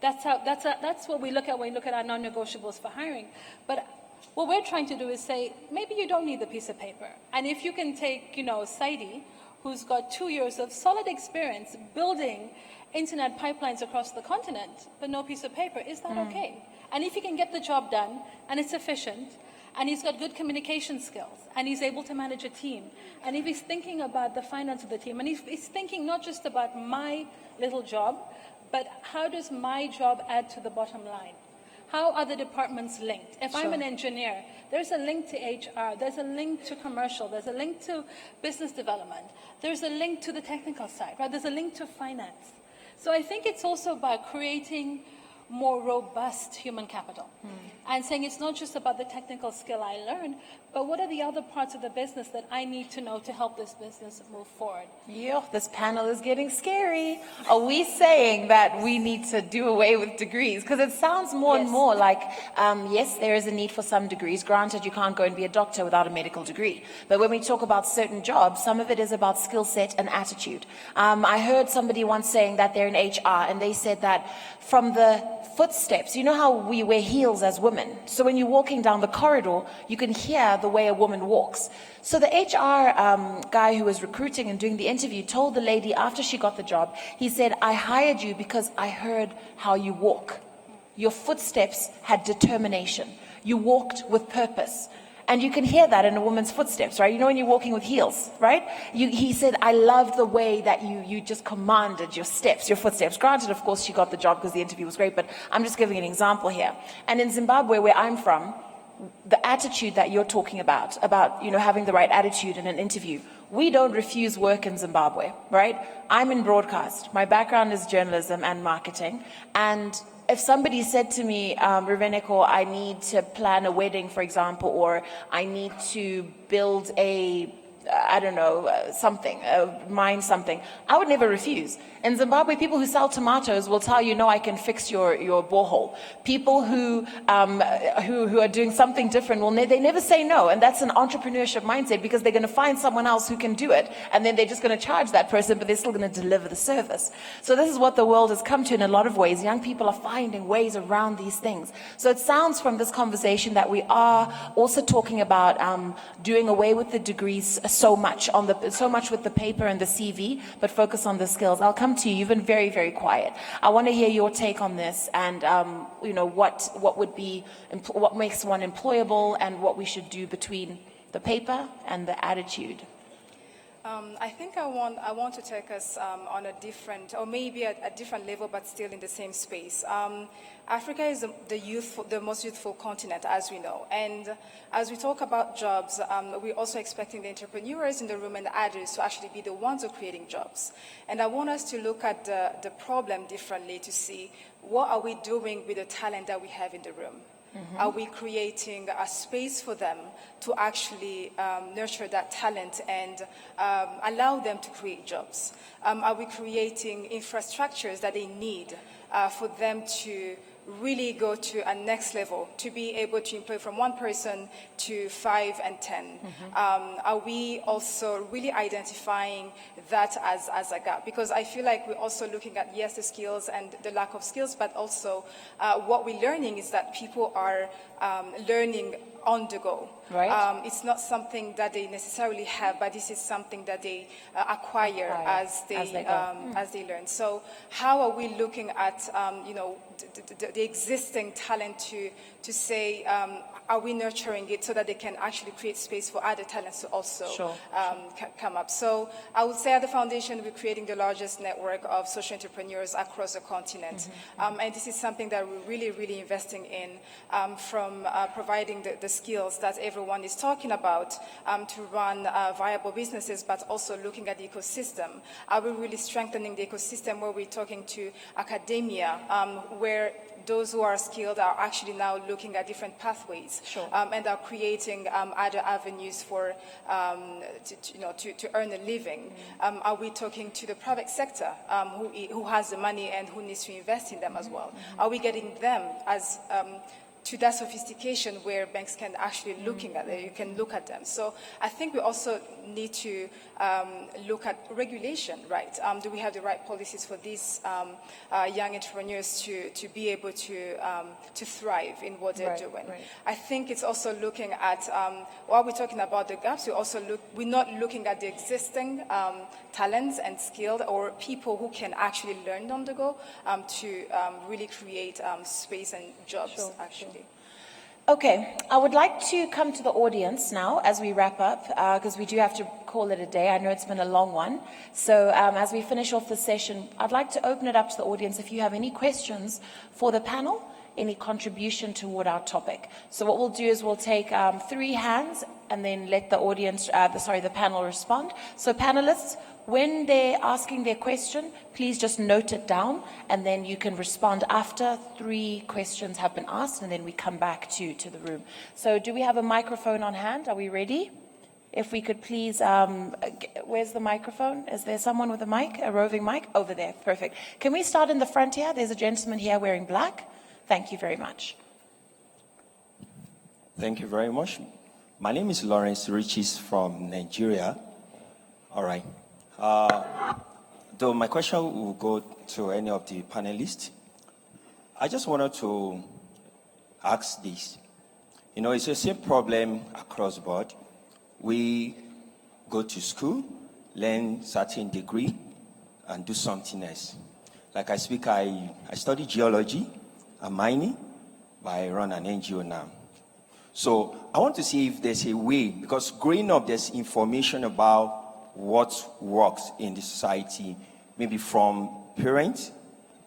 S4: That's what we look at when we look at our non-negotiables for hiring. But what we're trying to do is say, maybe you don't need the piece of paper. And if you can take, Saidi, who's got 2 years of solid experience building internet pipelines across the continent, but no piece of paper, is that okay? And if he can get the job done, and it's efficient, and he's got good communication skills, and he's able to manage a team, and if he's thinking about the finance of the team, and he's thinking not just about my little job, but how does my job add to the bottom line? How are the departments linked? If I'm an engineer, there's a link to HR, there's a link to commercial, there's a link to business development, there's a link to the technical side, right? There's a link to finance. So I think it's also about creating more robust human capital and saying it's not just about the technical skill I learned, but what are the other parts of the business that I need to know to help this business move forward?
S1: Yeah, this panel is getting scary. Are we saying that we need to do away with degrees? Because it sounds more and more like, yes, there is a need for some degrees. Granted, you can't go and be a doctor without a medical degree. But when we talk about certain jobs, some of it is about skill set and attitude. I heard somebody once saying that they're in HR, and they said that from the footsteps, you know how we wear heels as women? So when you're walking down the corridor, you can hear the way a woman walks. So the HR guy who was recruiting and doing the interview told the lady after she got the job, he said, I hired you because I heard how you walk. Your footsteps had determination. You walked with purpose. And you can hear that in a woman's footsteps, right? You know when you're walking with heels, right? He said, I love the way that you just commanded your steps, your footsteps. Granted, of course, she got the job because the interview was great, but I'm just giving an example here. And in Zimbabwe, where I'm from, the attitude that you're talking about having the right attitude in an interview, we don't refuse work in Zimbabwe, right? I'm in broadcast. My background is journalism and marketing. And if somebody said to me, Reveneko, I need to plan a wedding, for example, or I need to build mine something, I would never refuse. In Zimbabwe, people who sell tomatoes will tell you, no, I can fix your borehole. People who are doing something different, they never say no. And that's an entrepreneurship mindset, because they're going to find someone else who can do it. And then they're just going to charge that person, but they're still going to deliver the service. So this is what the world has come to in a lot of ways. Young people are finding ways around these things. So it sounds from this conversation that we are also talking about doing away with the degrees so much with the paper and the CV, but focus on the skills. I'll come to you. You've been very, very quiet. I want to hear your take on this, and what makes one employable, and what we should do between the paper and the attitude.
S5: I think I want to take us on a different, or maybe a different level, but still in the same space. Africa is the most youthful continent, as we know. And as we talk about jobs, we're also expecting the entrepreneurs in the room and the others to actually be the ones who are creating jobs. And I want us to look at the problem differently, to see what are we doing with the talent that we have in the room. Are we creating a space for them to actually nurture that talent and allow them to create jobs? Are we creating infrastructures that they need for them to really go to a next level, to be able to employ from 1 person to 5 and 10? Are we also really identifying that as a gap? Because I feel like we're also looking at, yes, the skills and the lack of skills, but also what we're learning is that people are learning on the go.
S1: Right.
S5: It's not something that they necessarily have, but this is something that they acquire as they learn. So how are we looking at the existing talent to say, are we nurturing it so that they can actually create space for other talents to also come up? So I would say at the foundation, we're creating the largest network of social entrepreneurs across the continent. And this is something that we're really, really investing in, from providing the skills that everyone is talking about to run viable businesses, but also looking at the ecosystem. Are we really strengthening the ecosystem where we're talking to academia, where those who are skilled are actually now looking at different pathways and are creating other avenues for to earn a living? Are we talking to the private sector who has the money and who needs to invest in them as well? Are we getting them as to that sophistication where banks can actually looking at it, you can look at them? So I think we also need to look at regulation, right? Do we have the right policies for these young entrepreneurs to be able to thrive in what they're doing?
S1: Right.
S5: I think it's also looking at, while we're talking about the gaps, we're not looking at the existing talents and skilled or people who can actually learn on the go to really create space and jobs, actually.
S1: Okay, I would like to come to the audience now as we wrap up, because we do have to call it a day. I know it's been a long one. So as we finish off the session, I'd like to open it up to the audience if you have any questions for the panel, any contribution toward our topic. So what we'll do is we'll take 3 hands and then let the audience, the panel respond. So panelists, when they're asking their question, please just note it down, and then you can respond after 3 questions have been asked, and then we come back to the room. So do we have a microphone on hand? Are we ready? If we could please, where's the microphone? Is there someone with a mic, a roving mic? Over there, perfect. Can we start in the front here? There's a gentleman here wearing black. Thank you very much.
S7: Thank you very much. My name is Lawrence Riches from Nigeria. All right. Though my question will go to any of the panelists, I just wanted to ask this. It's the same problem across the board. We go to school, learn certain degree, and do something else. Like I study geology and mining, but I run an NGO now. So I want to see if there's a way, because growing up, there's information about what works in the society, maybe from parents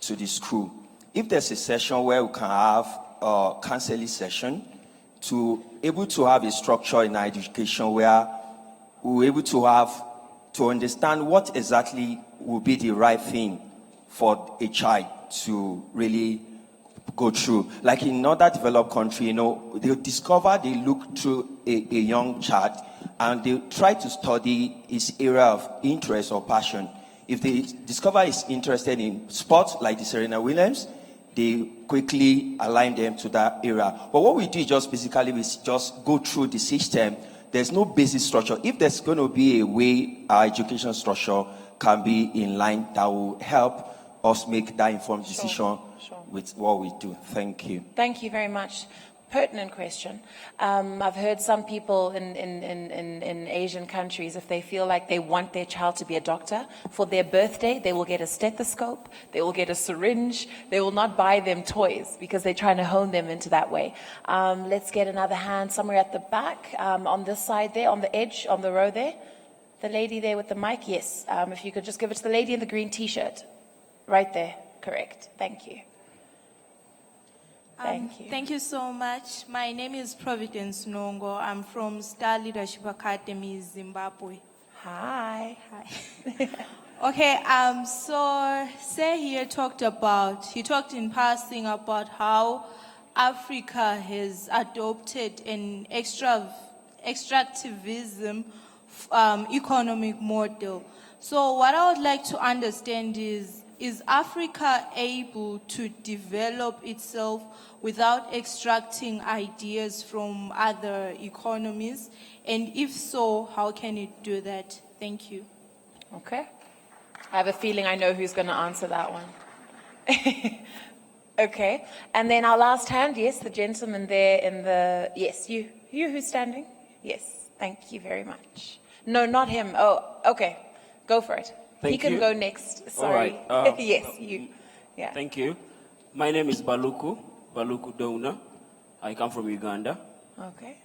S7: to the school. If there's a session where we can have a counseling session to able to have a structure in our education where we're able to understand what exactly will be the right thing for a child to really go through. Like in other developed countries, they look through a young child and they try to study his area of interest or passion. If they discover he's interested in sports, like the Serena Williams, they quickly align them to that area. But what we do is just go through the system. There's no basic structure. If there's going to be a way our education structure can be in line, that will help us make that informed decision with what we do. Thank you.
S1: Thank you very much. Pertinent question. I've heard some people in Asian countries, if they feel like they want their child to be a doctor, for their birthday, they will get a stethoscope, they will get a syringe, they will not buy them toys because they're trying to hone them into that way. Let's get another hand somewhere at the back, on this side there, on the edge, on the row there. The lady there with the mic, yes. If you could just give it to the lady in the green t-shirt. Right there, correct. Thank you. Thank you.
S8: Thank you so much. My name is Providence Nongo. I'm from Star Leadership Academy, Zimbabwe.
S1: Hi.
S8: Hi. Okay, so Say here he talked in passing about how Africa has adopted an extractivism economic model. So what I would like to understand is Africa able to develop itself without extracting ideas from other economies? And if so, how can it do that? Thank you.
S1: Okay. I have a feeling I know who's going to answer that one. Okay. And then our last hand, yes, the gentleman there in the, yes, you who's standing? Yes, thank you very much. No, not him. Oh, okay. Go for it. He
S9: Thank
S1: can
S9: you.
S1: go next. Sorry.
S9: All right.
S1: Yes, you. Yeah.
S9: Thank you. My name is Baluku Dona. I come from Uganda.
S1: Okay.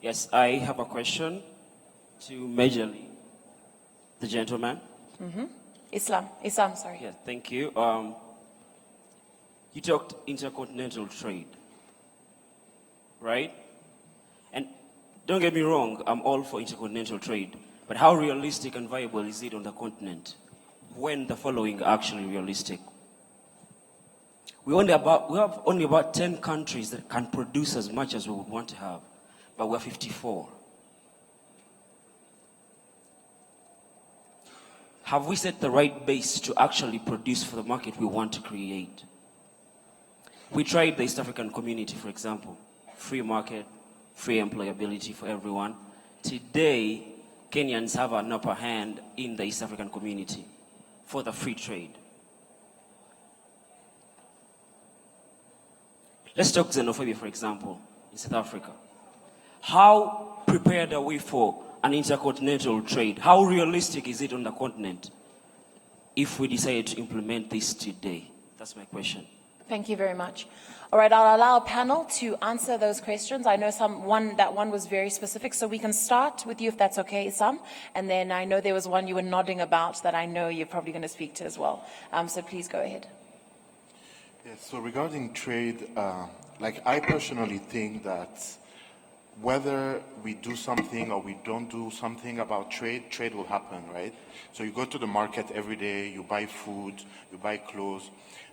S9: Yes, I have a question to majorly the gentleman.
S1: Islam, sorry.
S9: Yeah, thank you. You talked intercontinental trade, right? And don't get me wrong, I'm all for intercontinental trade. But how realistic and viable is it on the continent when the following are actually realistic? We have only about 10 countries that can produce as much as we would want to have, but we're 54. Have we set the right base to actually produce for the market we want to create? We tried the East African community, for example, free market, free employability for everyone. Today, Kenyans have an upper hand in the East African community for the free trade. Let's talk xenophobia, for example, in South Africa. How prepared are we for an intercontinental trade? How realistic is it on the continent if we decide to implement this today? That's my question.
S1: Thank you very much. All right, I'll allow a panel to answer those questions. I know that one was very specific, so we can start with you if that's okay, Sam. And then I know there was one you were nodding about that I know you're probably going to speak to as well. So please go ahead.
S6: Yes, so regarding trade, I personally think that whether we do something or we don't do something about trade, trade will happen, right? So you go to the market every day, you buy food, you buy clothes.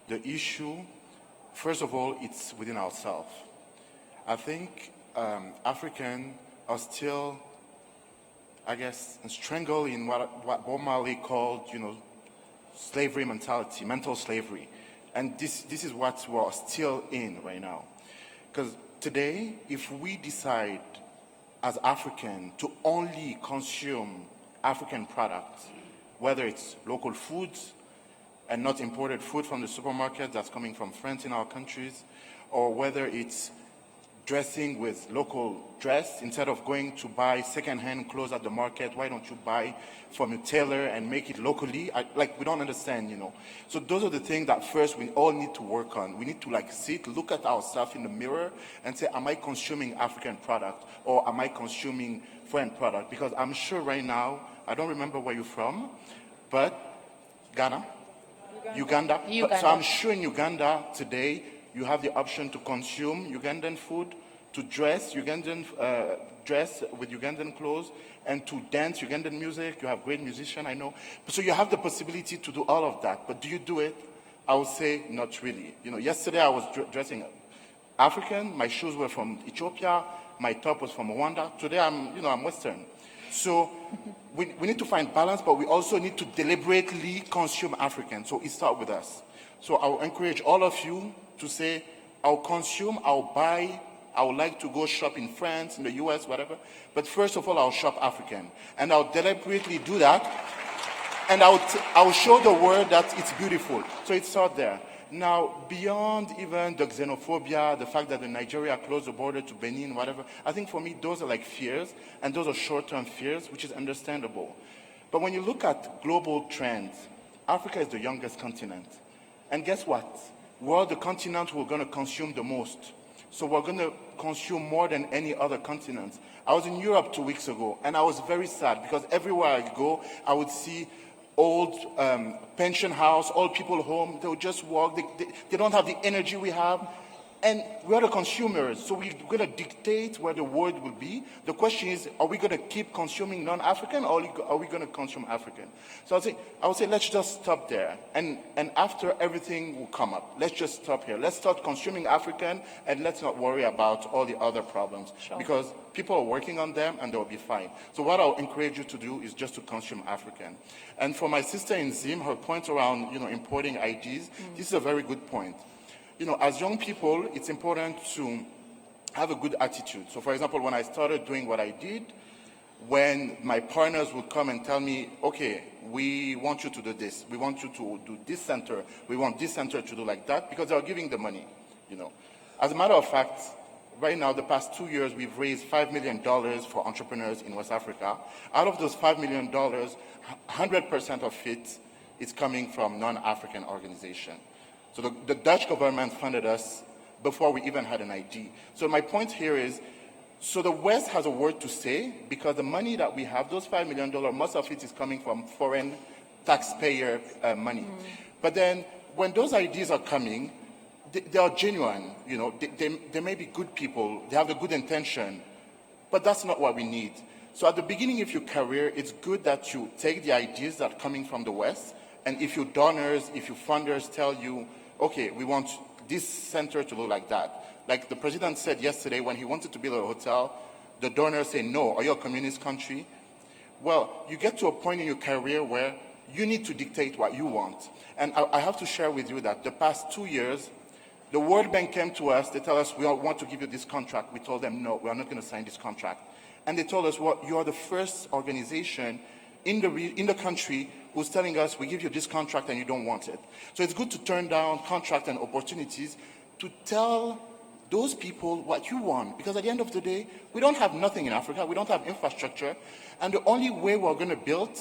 S6: The issue, first of all, it's within ourselves. I think Africans are still, I guess, strangled in what Bob Marley called, slavery mentality, mental slavery. And this is what we're still in right now. Because today, if we decide as Africans to only consume African products, whether it's local foods and not imported food from the supermarket that's coming from friends in our countries, or whether it's dressing with local dress, instead of going to buy second-hand clothes at the market, why don't you buy from a tailor and make it locally? We don't understand, So those are the things that first we all need to work on. We need to sit, look at ourselves in the mirror and say, am I consuming African product or am I consuming foreign product? Because I'm sure right now, I don't remember where you're from, but Ghana? Uganda. So I'm sure in Uganda today, you have the option to consume Ugandan food, to dress dress with Ugandan clothes, and to dance Ugandan music. You have great musicians, I know. So you have the possibility to do all of that. But do you do it? I would say not really. Yesterday I was dressing African. My shoes were from Ethiopia. My top was from Rwanda. Today I'm Western. So we need to find balance, but we also need to deliberately consume African. So it starts with us. So I will encourage all of you to say, I'll consume, I'll buy, I would like to go shop in France, in the US, whatever. But first of all, I'll shop African. And I'll deliberately do that. And I'll show the world that it's beautiful. So it's out there. Now, beyond even the xenophobia, the fact that Nigeria closed the border to Benin, whatever, I think for me, those are fears. And those are short-term fears, which is understandable. But when you look at global trends, Africa is the youngest continent. And guess what? We're the continent we're going to consume the most. So we're going to consume more than any other continent. I was in Europe 2 weeks ago, and I was very sad because everywhere I go, I would see old pension house, old people home. They would just walk. They don't have the energy we have. And we are the consumers, so we're going to dictate where the world will be. The question is, are we going to keep consuming non-African, or are we going to consume African? So I would say let's just stop there. And after, everything will come up. Let's just stop here. Let's start consuming African, and let's not worry about all the other problems.
S1: Sure.
S6: Because people are working on them, and they'll be fine. So what I'll encourage you to do is just to consume African. And for my sister in Zim, her point around, importing IDs, this is a very good point. As young people, it's important to have a good attitude. So, for example, when I started doing what I did, when my partners would come and tell me, okay, we want you to do this, we want you to do this center, we want this center to do like that, because they are giving the money, As a matter of fact, right now, the past 2 years, we've raised $5 million for entrepreneurs in West Africa. Out of those $5 million, 100% of it is coming from non-African organizations. So the Dutch government funded us before we even had an ID. So my point here is, so the West has a word to say, because the money that we have, those $5 million, most of it is coming from foreign taxpayer money. But then when those ideas are coming, they are genuine. They may be good people, they have a good intention, but that's not what we need. So at the beginning of your career, it's good that you take the ideas that are coming from the West, and if your donors, if your funders tell you, okay, we want this center to look like that. Like the president said yesterday when he wanted to build a hotel, the donors say, no, are you a communist country? Well, you get to a point in your career where you need to dictate what you want. And I have to share with you that the past 2 years, the World Bank came to us, they tell us, we want to give you this contract. We told them, no, we are not going to sign this contract. And they told us, well, you are the first organization in the country who's telling us, we give you this contract and you don't want it. So it's good to turn down contract and opportunities to tell those people what you want. Because at the end of the day, we don't have nothing in Africa. We don't have infrastructure. And the only way we're going to build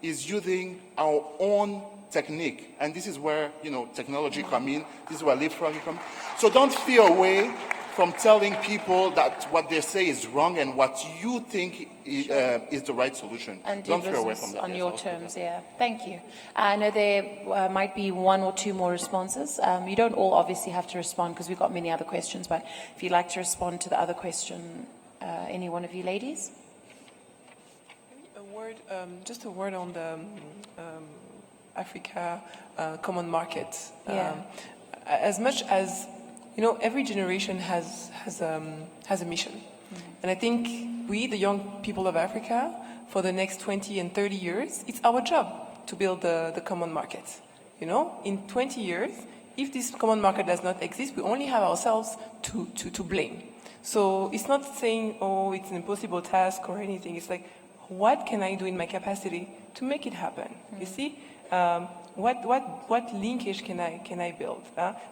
S6: is using our own technique. And this is where, technology come in. This is where leapfrogging comes. So don't fear away from telling people that what they say is wrong and what you think is the right solution.
S1: And
S6: don't fear away from that.
S1: on your terms, yeah. Thank you. I know there might be one or two more responses. You don't all obviously have to respond because we've got many other questions, but if you'd like to respond to the other question, any one of you ladies?
S3: Just a word on the Africa common market.
S1: Yeah.
S3: As much as every generation has a mission. And I think we, the young people of Africa, for the next 20 and 30 years, it's our job to build the common market. In 20 years, if this common market does not exist, we only have ourselves to blame. So it's not saying, oh, it's an impossible task or anything. It's like, what can I do in my capacity to make it happen? You see? What linkage can I build?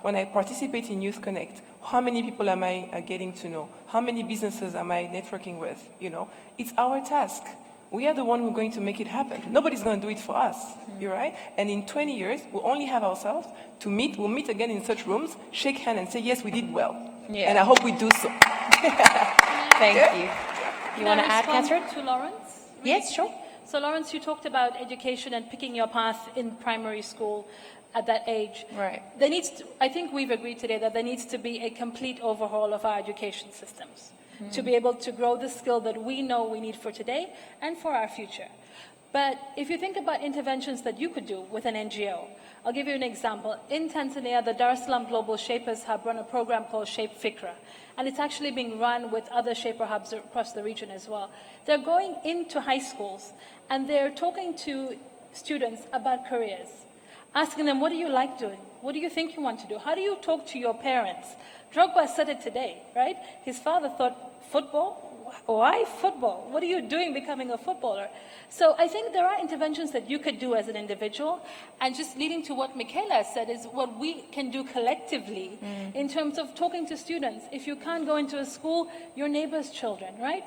S3: When I participate in Youth Connect, how many people am I getting to know? How many businesses am I networking with? It's our task. We are the one who's going to make it happen. Nobody's going to do it for us. You're right? And in 20 years, we'll only have ourselves to meet. We'll meet again in such rooms, shake hands, and say, yes, we did well. Yeah. And I hope we do so.
S1: Thank you. You want to add, Catherine?
S4: To Lawrence? Really?
S1: Yes, sure.
S4: So, Lawrence, you talked about education and picking your path in primary school at that age.
S1: Right.
S4: I think we've agreed today that there needs to be a complete overhaul of our education systems to be able to grow the skill that we know we need for today and for our future. But if you think about interventions that you could do with an NGO, I'll give you an example. In Tanzania, the Dar es Salaam Global Shapers Hub run a program called Shape Fikra. And it's actually being run with other Shaper Hubs across the region as well. They're going into high schools and they're talking to students about careers, asking them, what do you like doing? What do you think you want to do? How do you talk to your parents? Drogba said it today, right? His father thought, football? Why football? What are you doing becoming a footballer? So I think there are interventions that you could do as an individual, and just leading to what Michaela said is what we can do collectively in terms of talking to students. If you can't go into a school, your neighbor's children, right?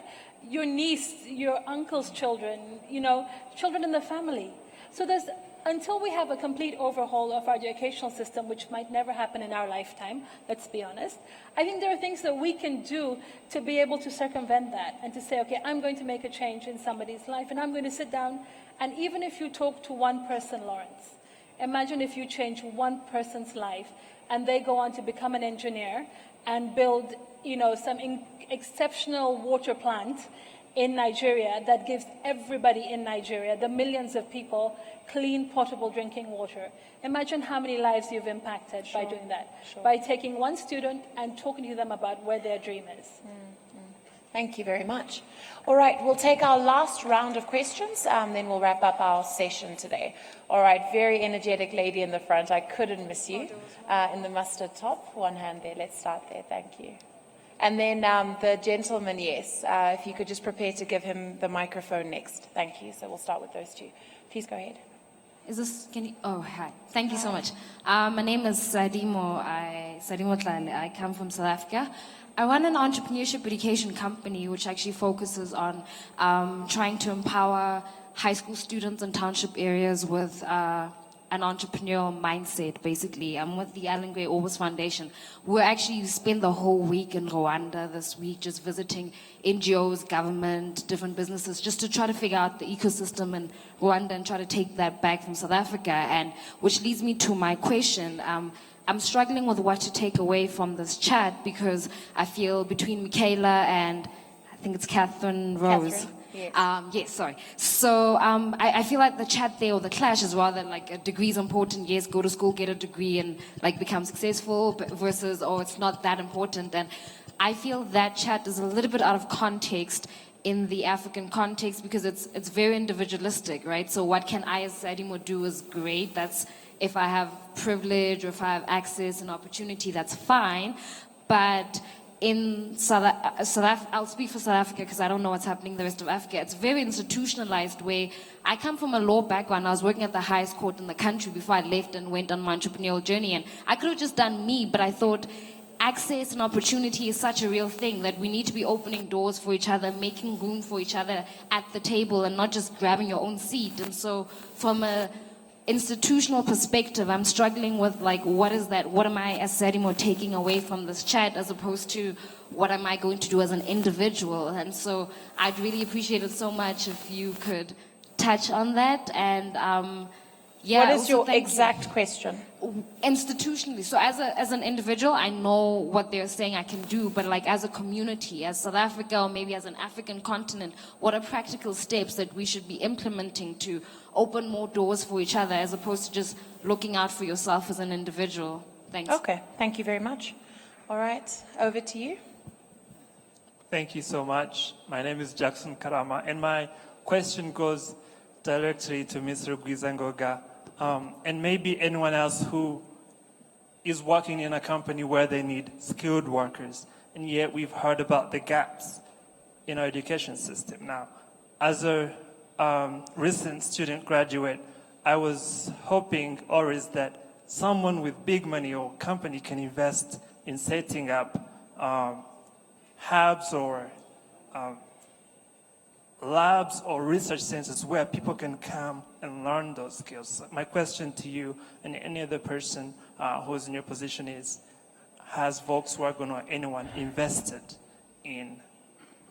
S4: Your niece, your uncle's children, children in the family. So until we have a complete overhaul of our educational system, which might never happen in our lifetime, let's be honest, I think there are things that we can do to be able to circumvent that and to say, okay, I'm going to make a change in somebody's life and I'm going to sit down, and even if you talk to one person, Lawrence, imagine if you change one person's life and they go on to become an engineer, and build, some exceptional water plant in Nigeria that gives everybody in Nigeria, the millions of people, clean, potable drinking water. Imagine how many lives you've impacted by doing that, by taking one student and talking to them about where their dream is.
S1: Thank you very much. All right, we'll take our last round of questions, then we'll wrap up our session today. All right, very energetic lady in the front. I couldn't miss you. In the mustard top, one hand there. Let's start there. Thank you. And then the gentleman, yes, if you could just prepare to give him the microphone next. Thank you. So we'll start with those two. Please go ahead.
S10: Hi. Thank you so much. My name is Sadimo Tlale. I come from South Africa. I run an entrepreneurship education company which actually focuses on trying to empower high school students in township areas with an entrepreneurial mindset, basically. I'm with the Alan Gray Orbis Foundation. We actually spent the whole week in Rwanda this week just visiting NGOs, government, different businesses, just to try to figure out the ecosystem in Rwanda and try to take that back from South Africa. And which leads me to my question. I'm struggling with what to take away from this chat because I feel between Michaela and I think it's Catherine Rose.
S1: Catherine.
S10: Yes, sorry. So I feel like the chat there or the clash is rather like a degree is important. Yes, go to school, get a degree, and like become successful. Versus, it's not that important. And I feel that chat is a little bit out of context in the African context because it's very individualistic, right? So what can I as Sadimo do is great. That's if I have privilege or if I have access and opportunity, that's fine. But in South Africa, I'll speak for South Africa because I don't know what's happening in the rest of Africa. It's very institutionalized where I come from a law background. I was working at the highest court in the country before I left and went on my entrepreneurial journey. And I could have just done me, but I thought access and opportunity is such a real thing that we need to be opening doors for each other, making room for each other at the table and not just grabbing your own seat. And so from a institutional perspective, I'm struggling with what is that? What am I as Sadimo taking away from this chat as opposed to what am I going to do as an individual? And so I'd really appreciate it so much if you could touch on that. And
S1: what is your exact question?
S10: Institutionally, so as an individual, I know what they're saying I can do, but as a community, as South Africa, or maybe as an African continent, what are practical steps that we should be implementing to open more doors for each other, as opposed to just looking out for yourself as an individual? Thanks.
S1: Okay, thank you very much. All right, over to you.
S11: Thank you so much. My name is Jackson Karama, and my question goes directly to Mr. Gwizangoga. And maybe anyone else who is working in a company where they need skilled workers, and yet we've heard about the gaps in our education system. Now, as a recent student graduate, I was hoping always that someone with big money or company can invest in setting up hubs or labs or research centers where people can come and learn those skills. My question to you and any other person who's in your position is, has Volkswagen or anyone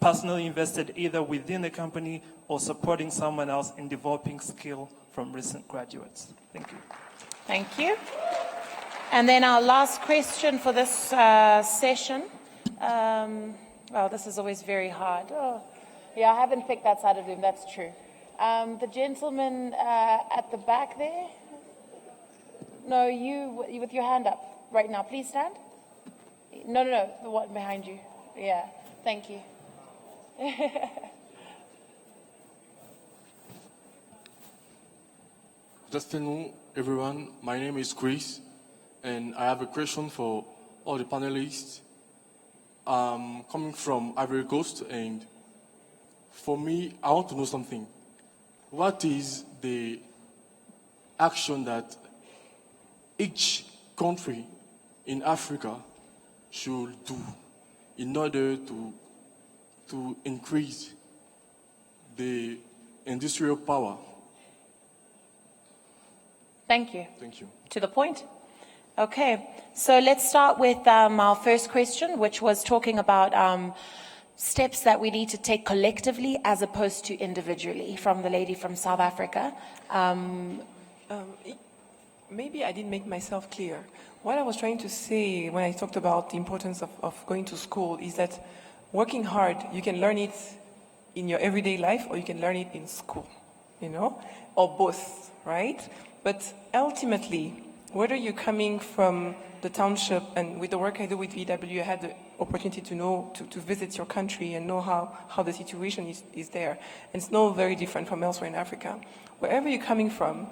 S11: personally invested either within the company or supporting someone else in developing skill from recent graduates? Thank you.
S1: Thank you. And then our last question for this session. Well, this is always very hard. Yeah, I haven't picked that side of him, that's true. The gentleman at the back there. No, you with your hand up right now. Please stand. No, the one behind you. Yeah, thank you.
S12: Good afternoon, everyone. My name is Chris, and I have a question for all the panelists. I'm coming from Ivory Coast, and for me, I want to know something. What is the action that each country in Africa should do in order to increase the industrial power?
S1: Thank you.
S12: Thank you.
S1: To the point. Okay, so let's start with our first question, which was talking about steps that we need to take collectively as opposed to individually, from the lady from South Africa.
S3: maybe I didn't make myself clear. What I was trying to say when I talked about the importance of going to school is that working hard, you can learn it in your everyday life or you can learn it in school, or both, right? But ultimately, whether you're coming from the township, and with the work I do with VW, I had the opportunity to visit your country and know how the situation is there. And it's not very different from elsewhere in Africa. Wherever you're coming from,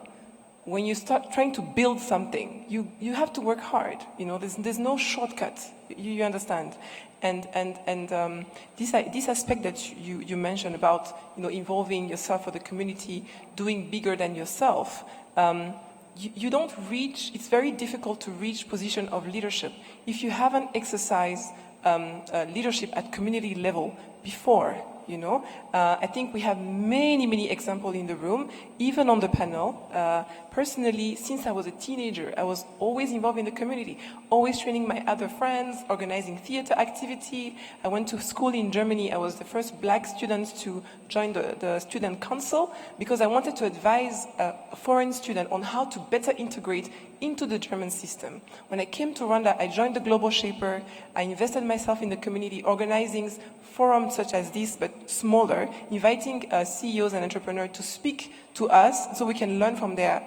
S3: when you start trying to build something, you have to work hard. There's no shortcut. You understand? And this aspect that you mentioned about involving yourself or the community, doing bigger than yourself. You don't reach. It's very difficult to reach position of leadership if you haven't exercised leadership at community level before. I think we have many examples in the room, even on the panel. Personally, since I was a teenager, I was always involved in the community, always training my other friends, organizing theater activity. I went to school in Germany. I was the first black student to join the student council because I wanted to advise a foreign student on how to better integrate into the German system. When I came to Rwanda, I joined the Global Shaper. I invested myself in the community, organizing forums such as this, but smaller, inviting CEOs and entrepreneurs to speak to us so we can learn from their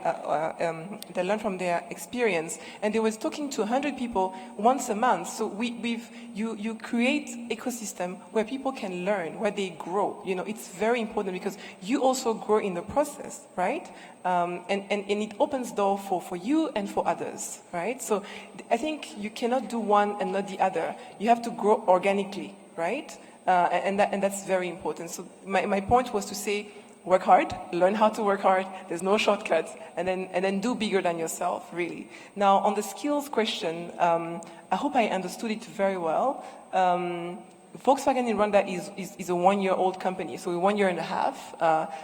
S3: experience. And they was talking to 100 people once a month. So you create ecosystem where people can learn, where they grow. It's very important because you also grow in the process, right? And it opens door for you and for others, right? So I think you cannot do one and not the other. You have to grow organically, right? And that's very important. So my point was to say, work hard, learn how to work hard. There's no shortcut, and then do bigger than yourself, really. Now, on the skills question, I hope I understood it very well. Volkswagen in Rwanda is a one-year-old company, so 1 year and a half.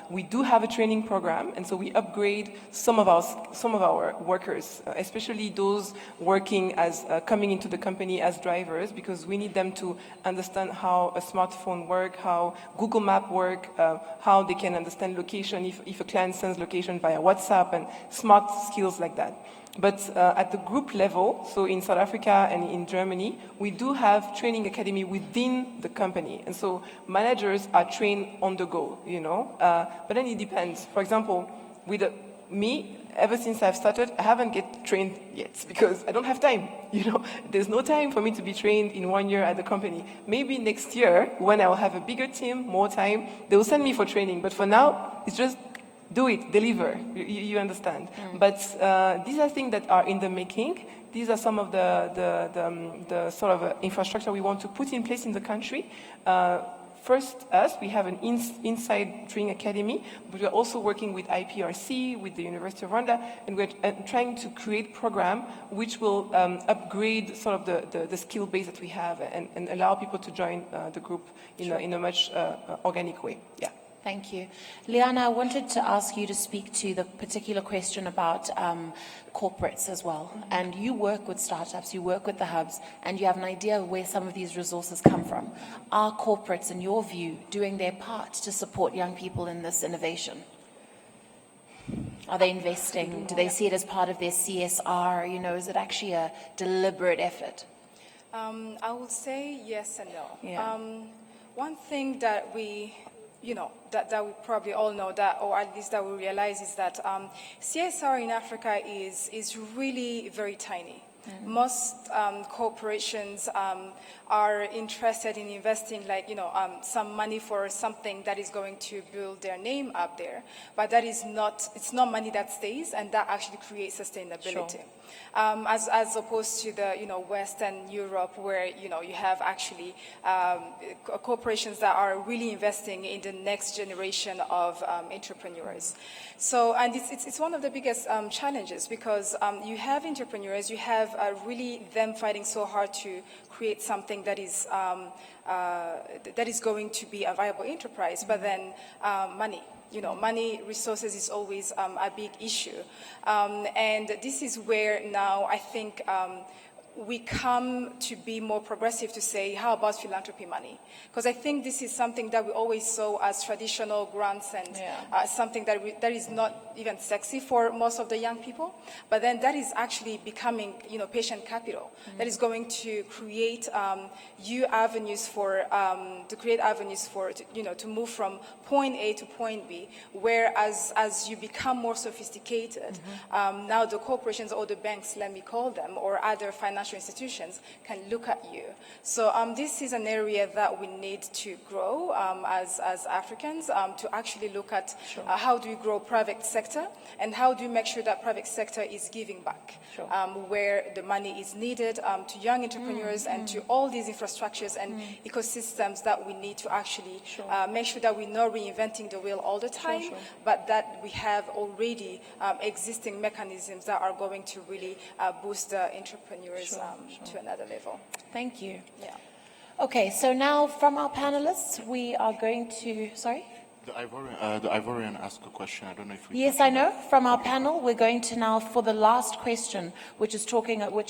S3: We do have a training program, and so we upgrade some of our workers, especially those working as coming into the company as drivers, because we need them to understand how a smartphone works, how Google Map works, how they can understand location if a client sends location via WhatsApp, and smart skills like that. But at the group level, so in South Africa and in Germany, we do have training academy within the company. And so managers are trained on the go, But then it depends. For example, with me, ever since I've started, I haven't get trained yet because I don't have time, There's no time for me to be trained in 1 year at the company. Maybe next year, when I will have a bigger team, more time, they will send me for training. But for now, it's just do it, deliver, you understand. But these are things that are in the making. These are some of the sort of infrastructure we want to put in place in the country. First, we have an inside training academy, but we're also working with IPRC, with the University of Rwanda, and we're trying to create program which will upgrade sort of the skill base that we have and allow people to join the group in a much organic way. Yeah.
S1: Thank you. Liana, I wanted to ask you to speak to the particular question about corporates as well. And you work with startups, you work with the hubs, and you have an idea of where some of these resources come from. Are corporates, in your view, doing their part to support young people in this innovation? Are they investing? Do they see it as part of their CSR? Is it actually a deliberate effort?
S5: I would say yes and no.
S1: Yeah.
S5: One thing that we that we probably all know, that, or at least that we realize, is that CSR in Africa is really very tiny. Mm-hmm. Most corporations are interested in investing, some money for something that is going to build their name up there, but it's not money that stays, and that actually creates sustainability. Sure. As opposed to the Western Europe, where you have actually corporations that are really investing in the next generation of entrepreneurs. So, and it's one of the biggest challenges, because you have entrepreneurs, you have really them fighting so hard to create something that is going to be a viable enterprise, but then money. Money, resources is always a big issue. And this is where now I think we come to be more progressive to say, how about philanthropy money? Because I think this is something that we always saw as traditional grants and something that is not even sexy for most of the young people. But then that is actually becoming, patient capital that is going to create new avenues for, to move from point A to point B, where as you become more sophisticated, now the corporations or the banks, let me call them, or other financial institutions can look at you. So this is an area that we need to grow as Africans, to actually look at how do we grow private sector and how do we make sure that private sector is giving back where the money is needed to young entrepreneurs and to all these infrastructures and ecosystems that we need to actually make sure that we're not reinventing the wheel all the time, but that we have already existing mechanisms that are going to really boost the entrepreneurs to another level.
S1: Thank you.
S5: Yeah.
S1: Okay, so now from our panelists, we are going to, sorry?
S6: The Ivorian asked a question. I don't know if we...
S1: Yes, I know. From our panel, we're going to now for the last question, which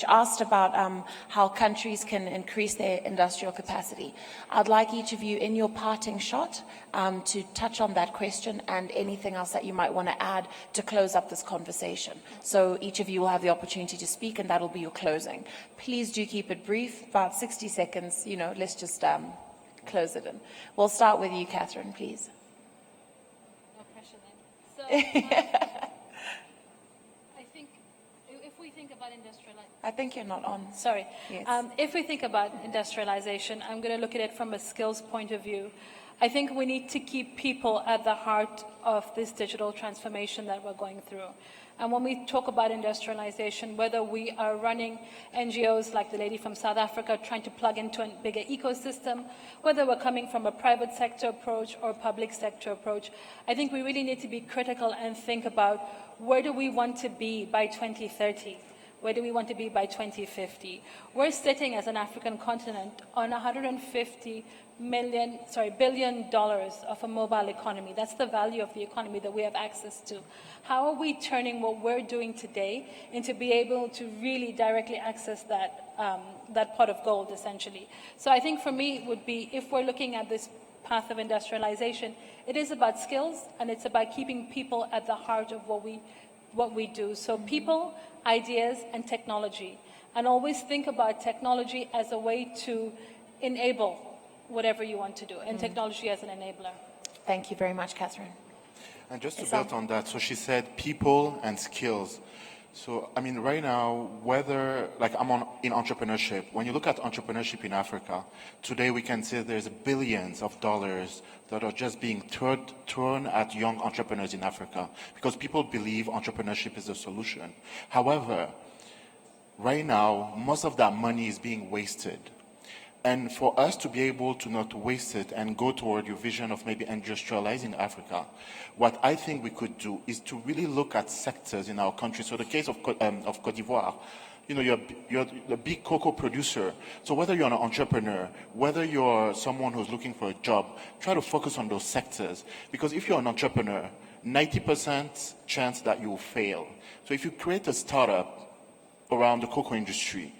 S1: asked about how countries can increase their industrial capacity. I'd like each of you in your parting shot to touch on that question and anything else that you might want to add to close up this conversation. So each of you will have the opportunity to speak, and that'll be your closing. Please do keep it brief, about 60 seconds. Let's just close it in. We'll start with you, Catherine, please.
S4: I think if we think about industrialization...
S1: I think you're not on.
S4: Sorry.
S1: Yes.
S4: If we think about industrialization, I'm going to look at it from a skills point of view. I think we need to keep people at the heart of this digital transformation that we're going through. And when we talk about industrialization, whether we are running NGOs like the lady from South Africa trying to plug into a bigger ecosystem, whether we're coming from a private sector approach or public sector approach, I think we really need to be critical and think about where do we want to be by 2030? Where do we want to be by 2050? We're sitting as an African continent on $150 billion of a mobile economy. That's the value of the economy that we have access to. How are we turning what we're doing today into be able to really directly access that, that pot of gold, essentially? So I think for me it would be, if we're looking at this path of industrialization, it is about skills and it's about keeping people at the heart of what we do. So people, ideas, and technology. And always think about technology as a way to enable whatever you want to do, and technology as an enabler.
S1: Thank you very much, Catherine.
S6: And just to build on that, so she said people and skills. So, I mean, right now, in entrepreneurship, when you look at entrepreneurship in Africa, today we can say there's billions of dollars that are just being thrown at young entrepreneurs in Africa because people believe entrepreneurship is the solution. However, right now, most of that money is being wasted. And for us to be able to not waste it and go toward your vision of maybe industrializing Africa, what I think we could do is to really look at sectors in our country. So the case of Cote d'Ivoire, you're a big cocoa producer. So whether you're an entrepreneur, whether you're someone who's looking for a job, try to focus on those sectors. Because if you're an entrepreneur, 90% chance that you'll fail. So if you create a startup around the cocoa industry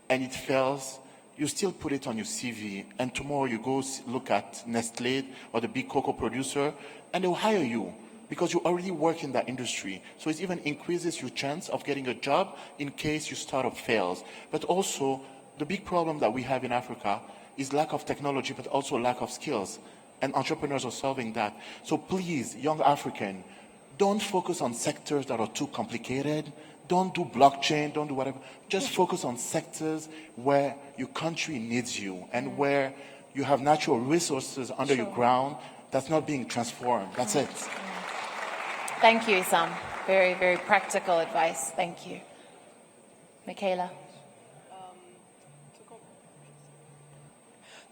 S6: and it fails, you still put it on your CV, and tomorrow you go look at Nestlé or the big cocoa producer, and they'll hire you because you already work in that industry. So it even increases your chance of getting a job in case your startup fails. But also, the big problem that we have in Africa is lack of technology, but also lack of skills. And entrepreneurs are solving that. So please, young African, don't focus on sectors that are too complicated. Don't do blockchain, don't do whatever. Just focus on sectors where your country needs you and where you have natural resources under your ground that's not being transformed. That's it.
S1: Thank you, Sam. Very, very practical advice. Thank you. Michaela.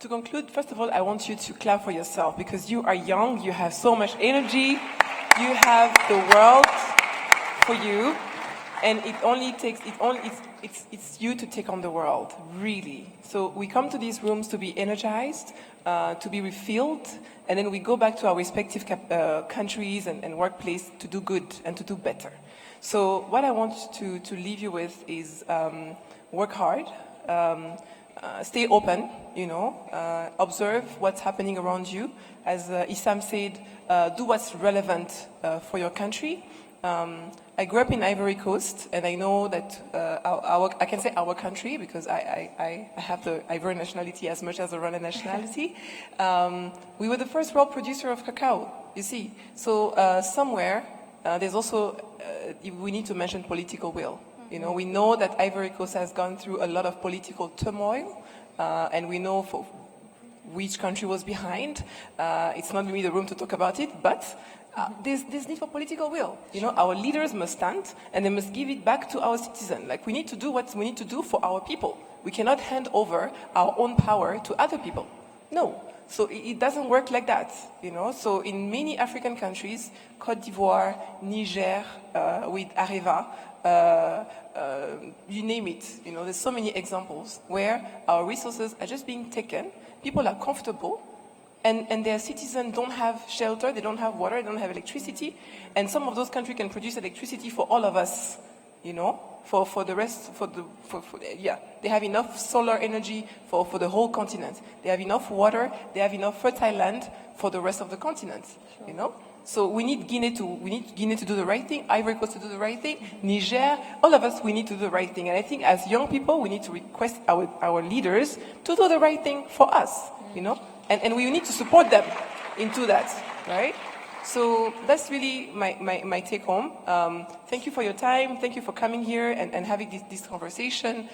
S3: To conclude, first of all, I want you to clap for yourself because you are young, you have so much energy, you have the world for you. And it only takes, it's you to take on the world, really. So we come to these rooms to be energized, to be refilled, and then we go back to our respective countries and workplace to do good and to do better. So what I want to leave you with is work hard, stay open, observe what's happening around you. As Issam said, do what's relevant for your country. I grew up in Ivory Coast, and I know that I can say our country because I have the Ivorian nationality as much as the Rwanda nationality. We were the first world producer of cacao, you see. So somewhere, there's also, we need to mention political will. We know that Ivory Coast has gone through a lot of political turmoil, and we know for which country was behind. It's not really the room to talk about it, but there's need for political will. Our leaders must stand, and they must give it back to our citizens. Like, we need to do what we need to do for our people. We cannot hand over our own power to other people. No. So it doesn't work like that, So in many African countries, Côte d'Ivoire, Niger, with Areva, you name it, there's so many examples where our resources are just being taken, people are comfortable, and their citizens don't have shelter, they don't have water, they don't have electricity, and some of those countries can produce electricity for all of us, for the rest, they have enough solar energy for the whole continent. They have enough water, they have enough fertile land for the rest of the continent, So we need Guinea to do the right thing, Ivory Coast to do the right thing, Niger, all of us, we need to do the right thing. And I think as young people, we need to request our leaders to do the right thing for us, and we need to support them into that, right? So that's really my take home. Thank you for your time. Thank you for coming here and having this conversation.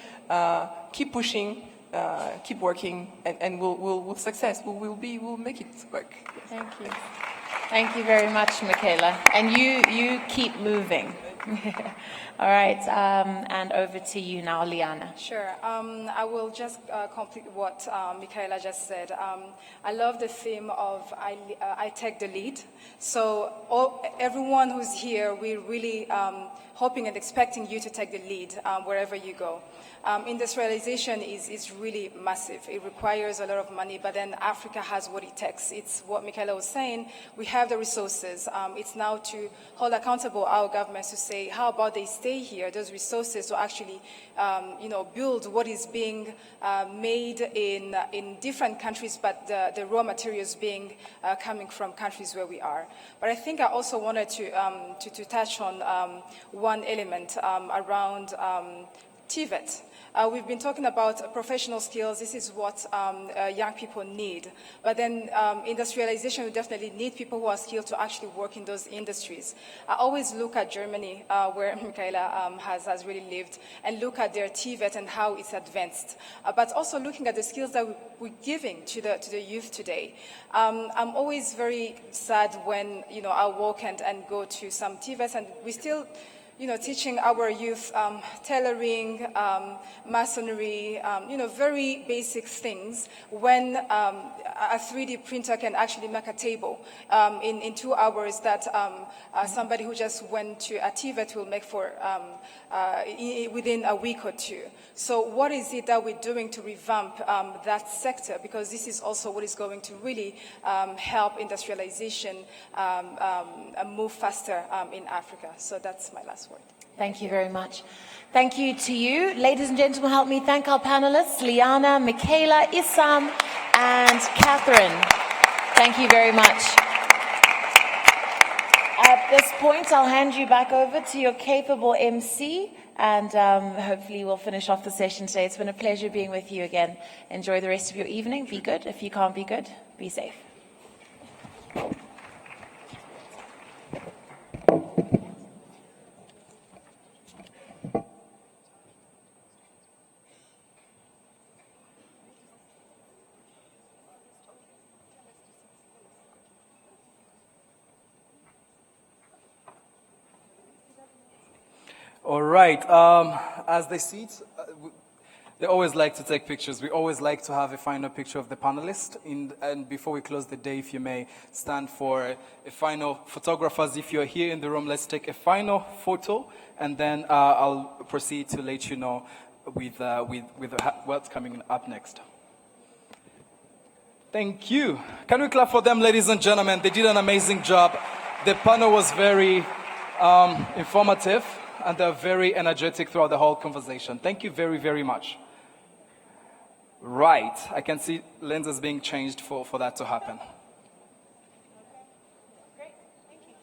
S3: Keep pushing, keep working, and we'll success. We'll make it work. Yes.
S1: Thank you. Thank you very much, Michaela. And you keep moving. All right, and over to you now, Liana.
S5: Sure. I will just complete what Michaela just said. I love the theme of I take the lead. So everyone who's here, we're really hoping and expecting you to take the lead wherever you go. Industrialization is really massive. It requires a lot of money, but then Africa has what it takes. It's what Michaela was saying. We have the resources. It's now to hold accountable our governments to say, how about they stay here, those resources to actually, build what is being made in different countries, but the raw materials being coming from countries where we are. But I think I also wanted to touch on one element around TVET. We've been talking about professional skills. This is what young people need. But then industrialization, we definitely need people who are skilled to actually work in those industries. I always look at Germany, where Michaela has really lived, and look at their TVET and how it's advanced. But also looking at the skills that we're giving to the youth today. I'm always very sad when I walk and go to some TVETs and we still teaching our youth tailoring, masonry, very basic things when a 3D printer can actually make a table in 2 hours that somebody who just went to a TVET will make for within a week or two. So what is it that we're doing to revamp that sector? Because this is also what is going to really help industrialization move faster in Africa. So that's my last word.
S1: Thank you very much. Thank you to you. Ladies and gentlemen, help me thank our panelists, Liana, Michaela, Issam, and Catherine. Thank you very much. At this point, I'll hand you back over to your capable MC, and hopefully we'll finish off the session today. It's been a pleasure being with you again. Enjoy the rest of your evening. Be good. If you can't be good, be safe.
S13: All right. As they sit, They always like to take pictures. We always like to have a final picture of the panelists. And before we close the day, if you may stand for a final, photographers, if you're here in the room, let's take a final photo, and then I'll proceed to let you know with what's coming up next. Thank you. Can we clap for them, ladies and gentlemen? They did an amazing job. The panel was very informative, and they're very energetic throughout the whole conversation. Thank you very, very much. Right, I can see lenses being changed for that to happen.
S4: Great, thank you.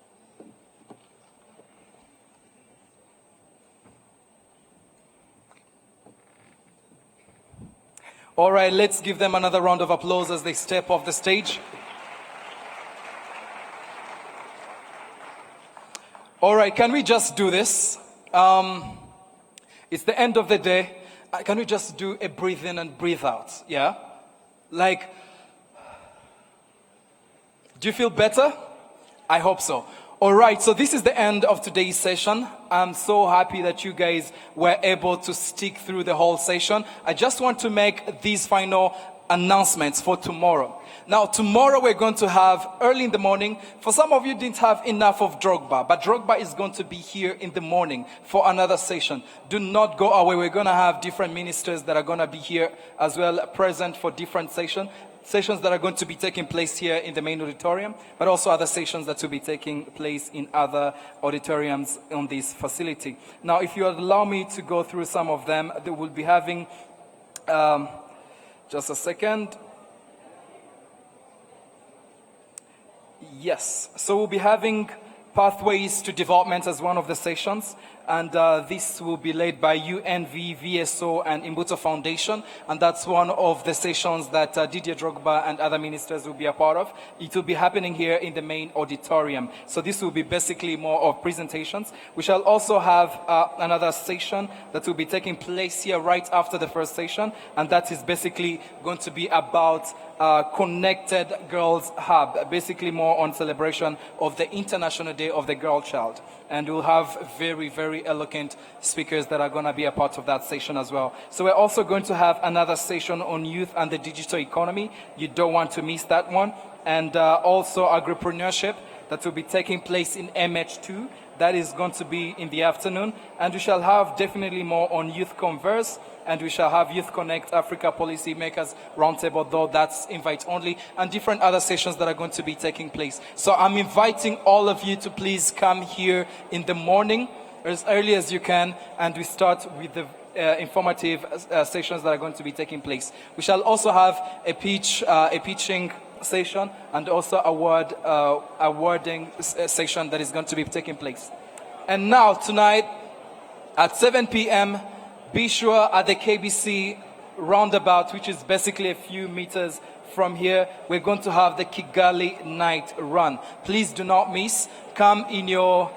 S13: All right, let's give them another round of applause as they step off the stage. All right, can we just do this? It's the end of the day. Can we just do a breathe in and breathe out? Yeah? Like, do you feel better? I hope so. All right, so this is the end of today's session. I'm so happy that you guys were able to stick through the whole session. I just want to make these final announcements for tomorrow. Now, tomorrow we're going to have, early in the morning, for some of you didn't have enough of Drogba, but Drogba is going to be here in the morning for another session. Do not go away. We're going to have different ministers that are going to be here as well, present for different sessions that are going to be taking place here in the main auditorium, but also other sessions that will be taking place in other auditoriums on this facility. Now, if you allow me to go through some of them, they will be having, just a second. Yes, so we'll be having Pathways to Development as one of the sessions, and this will be led by UNV, VSO, and Imbuto Foundation, and that's one of the sessions that Didier Drogba and other ministers will be a part of. It will be happening here in the main auditorium, so this will be basically more of presentations. We shall also have another session that will be taking place here right after the first session, and that is basically going to be about Connected Girls Hub, basically more on celebration of the International Day of the Girl Child. And we'll have very, very eloquent speakers that are going to be a part of that session as well. So we're also going to have another session on youth and the digital economy. You don't want to miss that one. And also agripreneurship that will be taking place in MH2. That is going to be in the afternoon. And we shall have definitely more on Youth Converse, and we shall have Youth Connect Africa Policy Makers Roundtable, though that's invite only, and different other sessions that are going to be taking place. So I'm inviting all of you to please come here in the morning as early as you can, and we start with the informative sessions that are going to be taking place. We shall also have a pitching session and also awarding session that is going to be taking place. And now tonight at 7 p.m. be sure at the KBC roundabout, which is basically a few meters from here, we're going to have the Kigali night run. Please do not miss. Come in your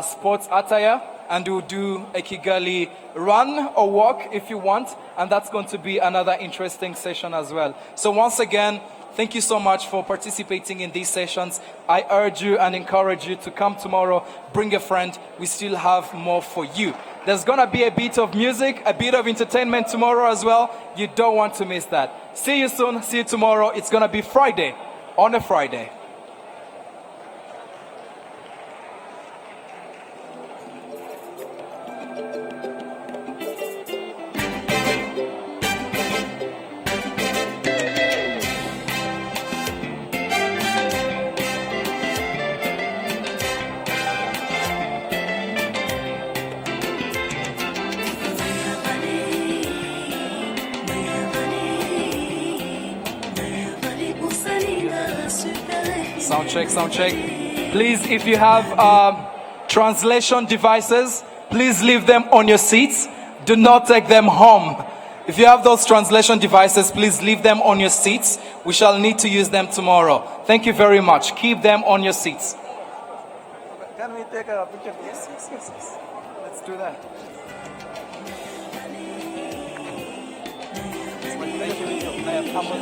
S13: sports attire and we'll do a Kigali run or walk if you want, and that's going to be another interesting session as well. So once again, thank you so much for participating in these sessions. I urge you and encourage you to come tomorrow, bring a friend. We still have more for you. There's going to be a bit of music, a bit of entertainment tomorrow as well. You don't want to miss that. See you soon. See you tomorrow. It's going to be Friday, on a Friday. Sound check. Please, if you have translation devices, please leave them on your seats. Do not take them home. If you have those translation devices, please leave them on your seats. We shall need to use them tomorrow. Thank you very much. Keep them on your seats. Can we take a picture? Yes. Let's do that. Thank you.